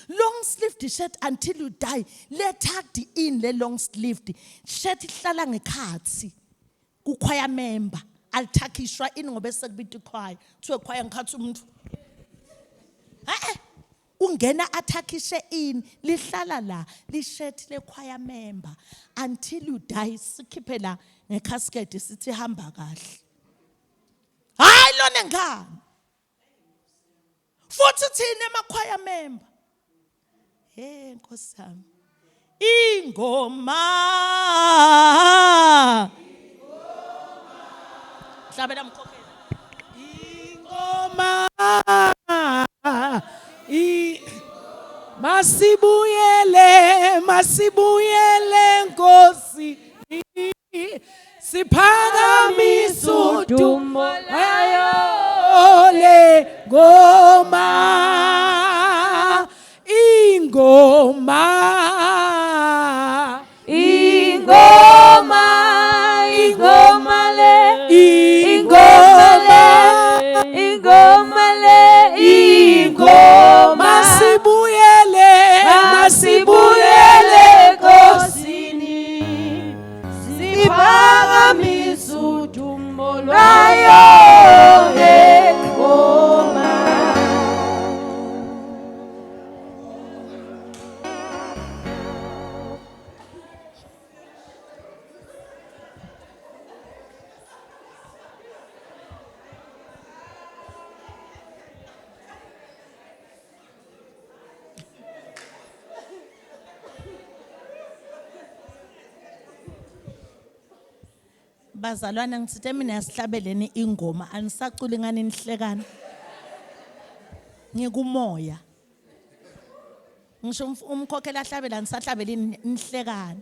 Long sleeved shirt until you die. Le tucked in le long sleeved shirt ihlala ngekhathi. Ku choir member alithakishwa in ngoba sekubita ichoir. Kuthiwe choir ngikhathi umuntu. Ungena athakishe in lihlala la li shirt le choir member until you die. Sikhiphe la ngecasket sithi hamba kahle. Hayi lona ngani. Futhi thina ema choir member. Hey Nkosi yami. Ingoma. Hlabela mkhokhela. Ingoma. Masibuyele Nkosi. Siphakamise udumo layo le ngoma. Ingoma. Ingoma, ingoma le, ingoma le, ingoma le, ingoma. Masibuyele Nkosini, siphakamise udumo lwayo le ngoma. Bazalwane ngitsithe mina yasihlabeleni ingoma anisaculi ngani nihlekana. Ngikumoya. ngisho umkhokheli ahlabela nisahlabela nihlekana.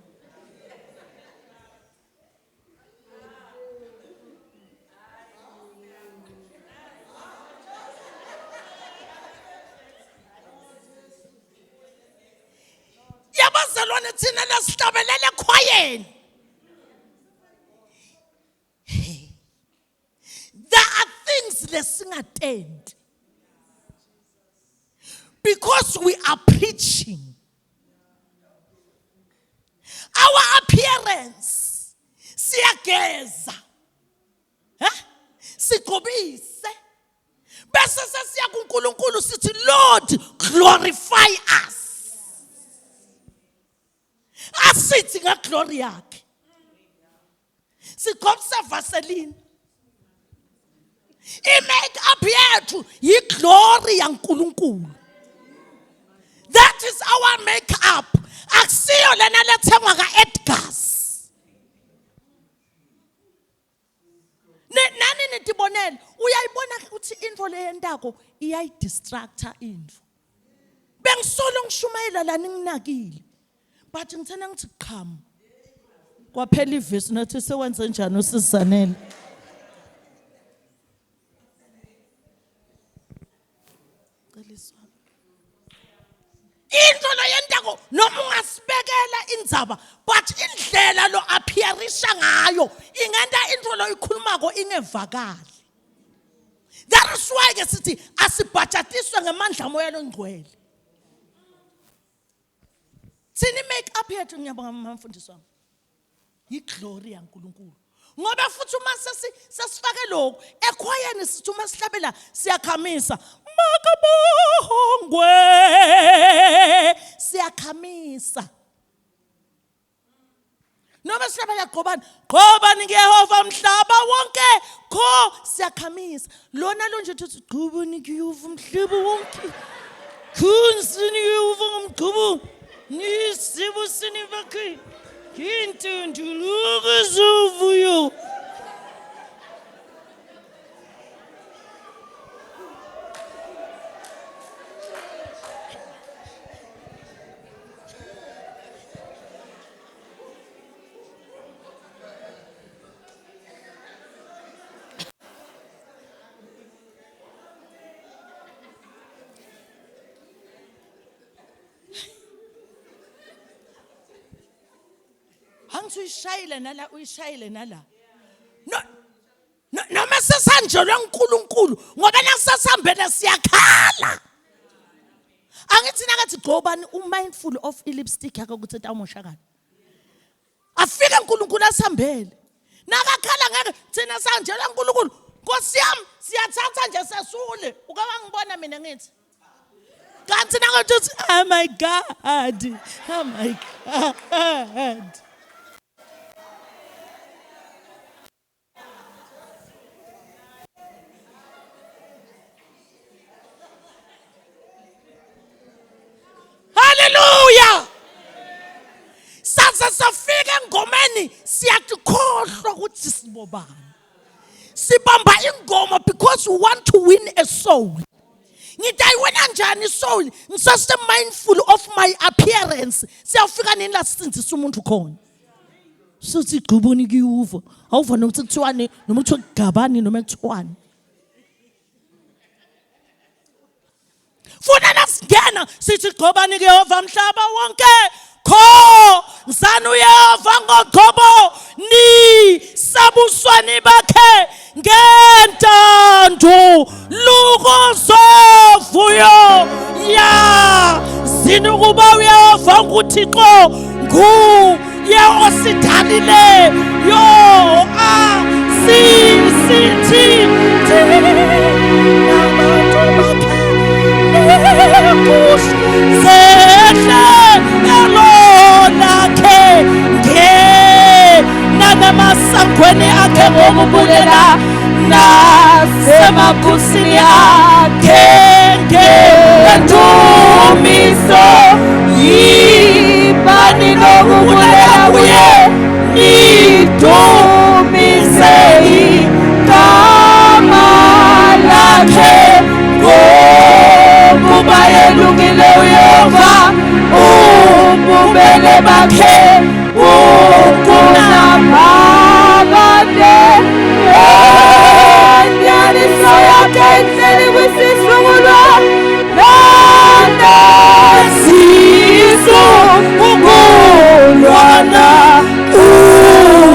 Yabazalwane thina lasihlabelele ekhwayeni. There are things lesingatendi. Because we are preaching. Our appearance, siyageza. Sigobise. Bese sesiya kuNkulunkulu sithi Lord, glorify us. Asithi ngeglory yakhe. Sigobise Vaseline. I-make-up yethu yi-glory yaNkulunkulu. That is our make-up. Akusiyo lena lethengwa ka-Edgars. Nani nitibonele, uyayibona ukuthi into leyentako iyayidistracta indlu. Bengisolo ngishumayela la ninginakile. But ngithena ngithi qhamu. Kwaphela ivesi nathi sewenze njani usizanele. Into lo yentako noma ungasibekela indzaba but indlela lo appearisha ngayo ingenta into lo ikhulumako ingevakali. That is why ke sithi asibhajatiswe ngemandla moya longcwele. Sini make up yethu ngiyabonga mfundisi wami. Iglory yaNkulunkulu. Ngoba futhi uma sesifake lokho ekhwayeni sithi uma sihlabela siyakhamisa. Makabongwe siyakhamisa. Noma sihlabela qobani kuYehova mhlaba wonke kho siyakhamisa. Lona lo nje uthi qobani kuYehova mhlaba wonke. Kunsini kuYehova mgqubu. Nisibu sinibakhe. Kintundu lukuzuvuyo. Uyishayile nala. Noma sesanjelwe uNkulunkulu ngoba nasasambele siyakhala. Angithi nakathi gqobani mindful of lipstick yakho ukuthi awumoshakala. Afike uNkulunkulu asambele. Nakakhala ngeke thina sanjelwe uNkulunkulu. Nkosi yami siyathatha nje sesule. Ukawangibona mina ngithi. Kanti nakathi oh my God. Oh my God. Hallelujah. Sasa safika engomeni siyatikhohlwa ukuthi sibobani. Sibamba ingoma because we want to win a soul. Ngitayiwena njani isoul? Ngisase mindful of my appearance. Siyafika nini la sisindisa umuntu khona. Sithi gquboni kuYehova. Awuva nokuthi kuthiwani noma kuthiwa kugabani noma kuthiwani. Funa nasingena sithi gqobani kuYehova mhlaba wonke kho ngizana uYehova ngoqobo ni sabuswani bakhe ngentando lukuzovuyo ya zinukuba uYehova nguThixo nguye osidalile yo asisithi Namasangweni akhe ngokubulela nasemakhosini akhe ngendumiso yibani nokubulela kuye nidumise igama lakhe ngokuba yelungile uYehova bakhe ukunaphakade enyaniso yakhe ihleli kwisihlubulo nanesizukulwana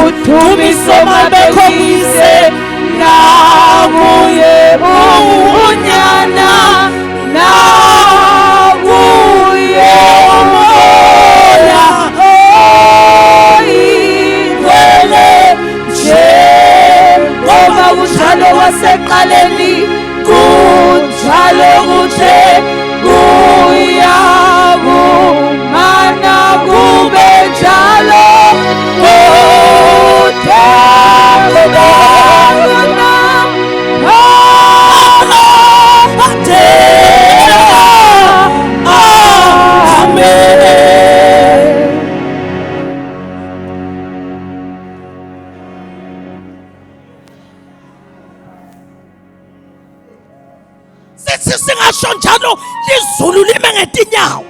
udumiso mabekhombise nakuye unyana nakuye umoya oyingcwele njengoba kunjalo wasekuqaleni kunjalo kuthe kuyakuma kube njalo kude kube khona. Sithi singasho njalo lizulu lime ngetinyawo.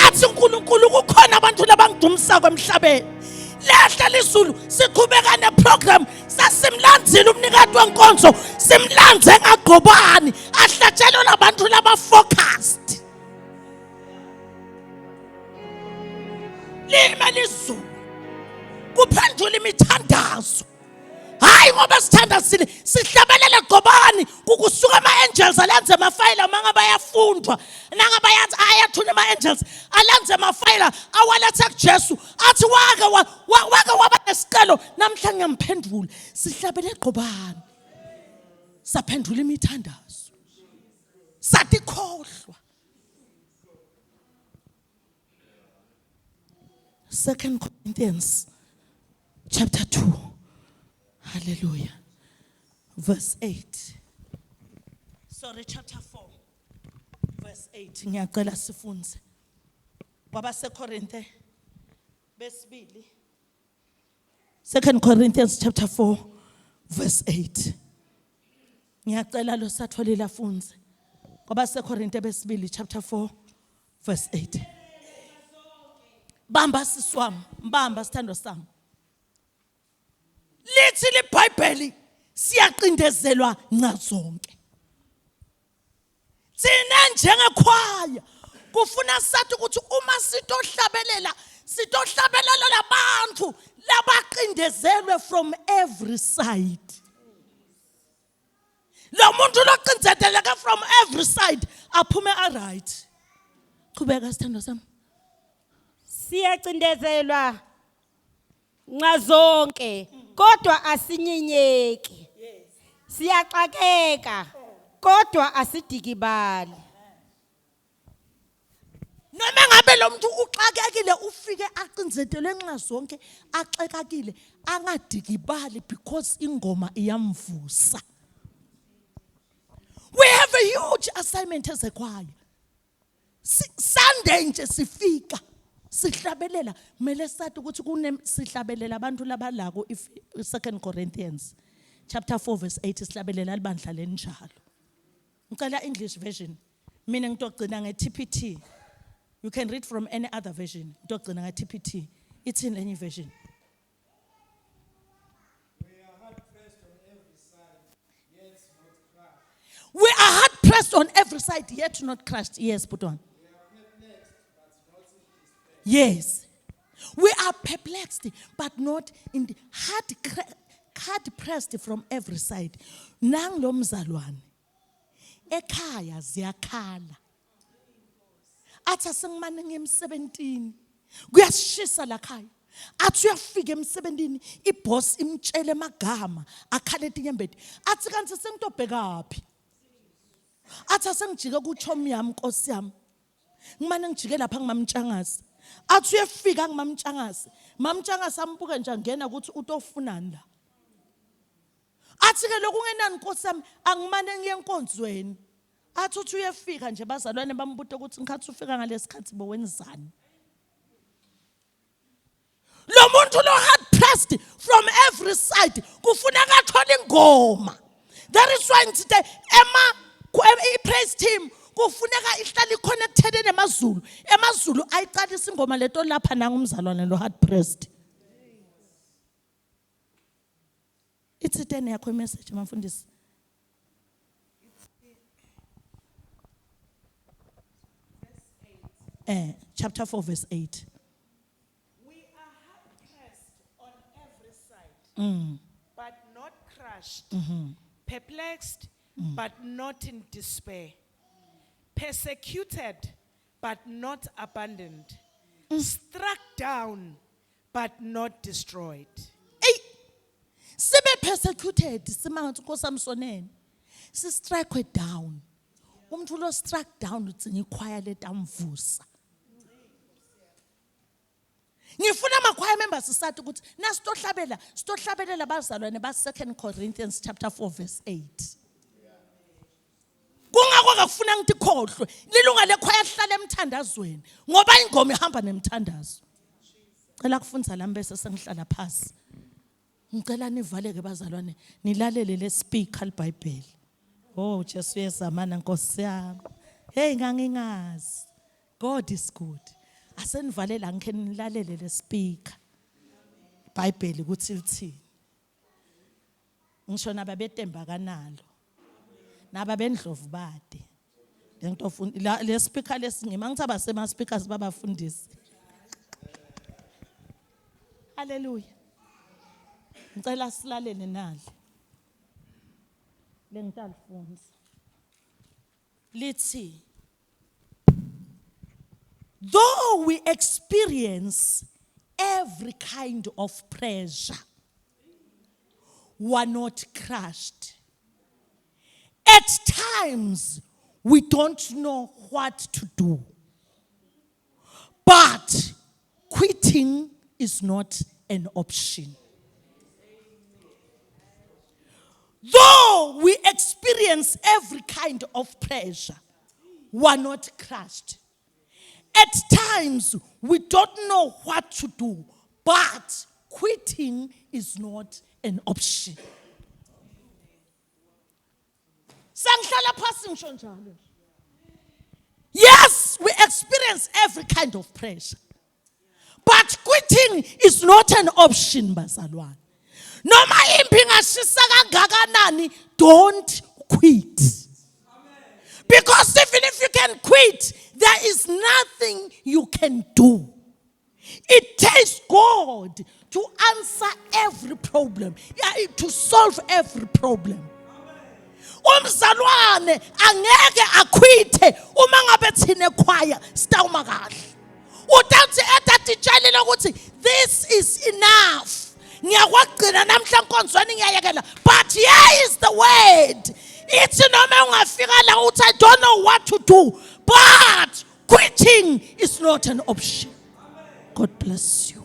Athi uNkulunkulu kukhona abantu labangidumisa emhlabeni. Lehla lizulu siqhubeka neprogram sasimlandzile umnikati wenkonzo simlandze ngagqobani ahlatshelwe labantu laba focused. Lime lizulu kuphendula imithandazo. Hayi ngoba sithandazile sihlabelele gqobani kukusuka ama-angels alenze amafayila manga bayafundwa nanga bayathi ayathuna ama-angels alenze amafayila awalethe kuJesu athi wake waba nesicelo namhla ngiyamphendula sihlabele gqobani saphendula imithandazo sathi khohlwa. 2 Corinthians chapter 2. Hallelujah. Verse 8. Sorry, chapter 4. Verse 8. Ngiyacela sifunze. KwabaseKorinte besibili. 2 Corinthians chapter 4 verse 8. Ngiyacela lo satholile afunze. KwabaseKorinte besibili chapter 4 verse 8. Bamba siswami, mbamba sithando sami. Lithi liBhayibheli siyaqindezelwa ngazonke. Thina njengekhwaya kufuna sathi ukuthi uma sitohlabelela labantu labaqindezelwe from every side. Lo muntu loqindezeleke from every side aphume aright. Qhubeka sithando sami. Siyacindezelwa ngazonke kodwa asinyenyeki. Siyaxakeka kodwa asidikibali. Noma ngabe lo muntu uxakekile ufike aqinzetelwe ngazonke axekakile angadikibali because ingoma iyamvusa. We have a huge assignment as a choir. Sunday nje sifika sihlabelela mele sathi ukuthi sihlabelela abantu labalako 2 Corinthians chapter 4 verse 8 sihlabelela libandla lenjalo. Ngicela English version. Mina ngitogcina ngeTPT. You can read from any other version. Ngitogcina ngeTPT. It's in any version. We are hard pressed on every side yet not crushed. Yes, put on. Yes. We are perplexed, but not in the hard pressed from every side. Nang lo mzalwane. Ekhaya ziyakhala. Athi asengimane nge-17. Kuyashisa la khaya. Athi uyafika em-17 iboss imtshele amagama akhala etinyembeti. Athi kanti sengitobhekaphi? Athi asengijike kuThomi yami Nkosi yami. Ngimane ngijike lapha ngimamtshangasi. Athi uyafika ngimamtshangasi. Mamtshangasi ambuke nje ngena ukuthi utofunani la. Athi ke lokungenani Nkosi yami angimane ngiye enkonzweni. Athi uthi uyafika nje bazalwane bambuta ukuthi ngikhathi ufika ngalesikhathi bowenzani. Lo muntu lo hard pressed from every side kufuneka athola ingoma. That is why today i-praise team kufuneka ihlale connected emazulu. Emazulu ayiqalisa ingoma leto lapha nangumzalwane lo hard pressed. Ithi tene yakho message mfundisi. Chapter 4 verse 8. We are hard pressed on every side, but not crushed, perplexed, but not in despair, persecuted, but not abandoned, struck down, but not destroyed. Hey, sibe persecuted, simangathi kosamsonene. Si strike down. Umuntu lo struck down utsinga ikhwaya letamvusa. Ngifuna amakhwaya members sisathi ukuthi nasitohlabelela bazalwane ba 2 Corinthians chapter 4 verse 8. Kungakho akufuna ngithi khohlwe lilunga lekhwaya lihlala emthandazweni ngoba ingoma ihamba nemthandazo. Cela kufundza lami bese sengihlala phansi. Ngicela nivaleke bazalwane nilalele le speaker iBhayibheli. Oh Jesu yezamana Nkosi yami. Hey ngangingazi. God is good. Asenivalela ngeke nilalele le speaker. iBhayibheli ukuthi uthini. Ngisho nababetemba kanalo. Nababendlovu bade. Lento le speaker lesingima ngithi abasema speakers babafundisi. Hallelujah. Ngicela silalele nali. Lengitalifunza. Lithi though we experience every kind of pressure, we are not crushed. At times, we don't know what to do. But quitting is not an option. Though we experience every kind of pressure, we are not crushed. At times, we don't know what to do, but quitting is not an option. Yes, we experience every kind of pressure, but quitting is not an option, bazalwane. Noma impi ngashisa kangakanani, don't quit. Because even if you can quit, there is nothing you can do. It takes God to answer every problem, to solve every problem. Umzalwane angeke akwithe uma ngabe thine choir stawuma kahle. Uthi etatitshalile ukuthi this is enough. Ngiyakwagcina namhla nkonzweni ngiyayekela, but here is the word. Ithi noma ungafika la uthi I don't know what to do, but quitting is not an option. God bless you.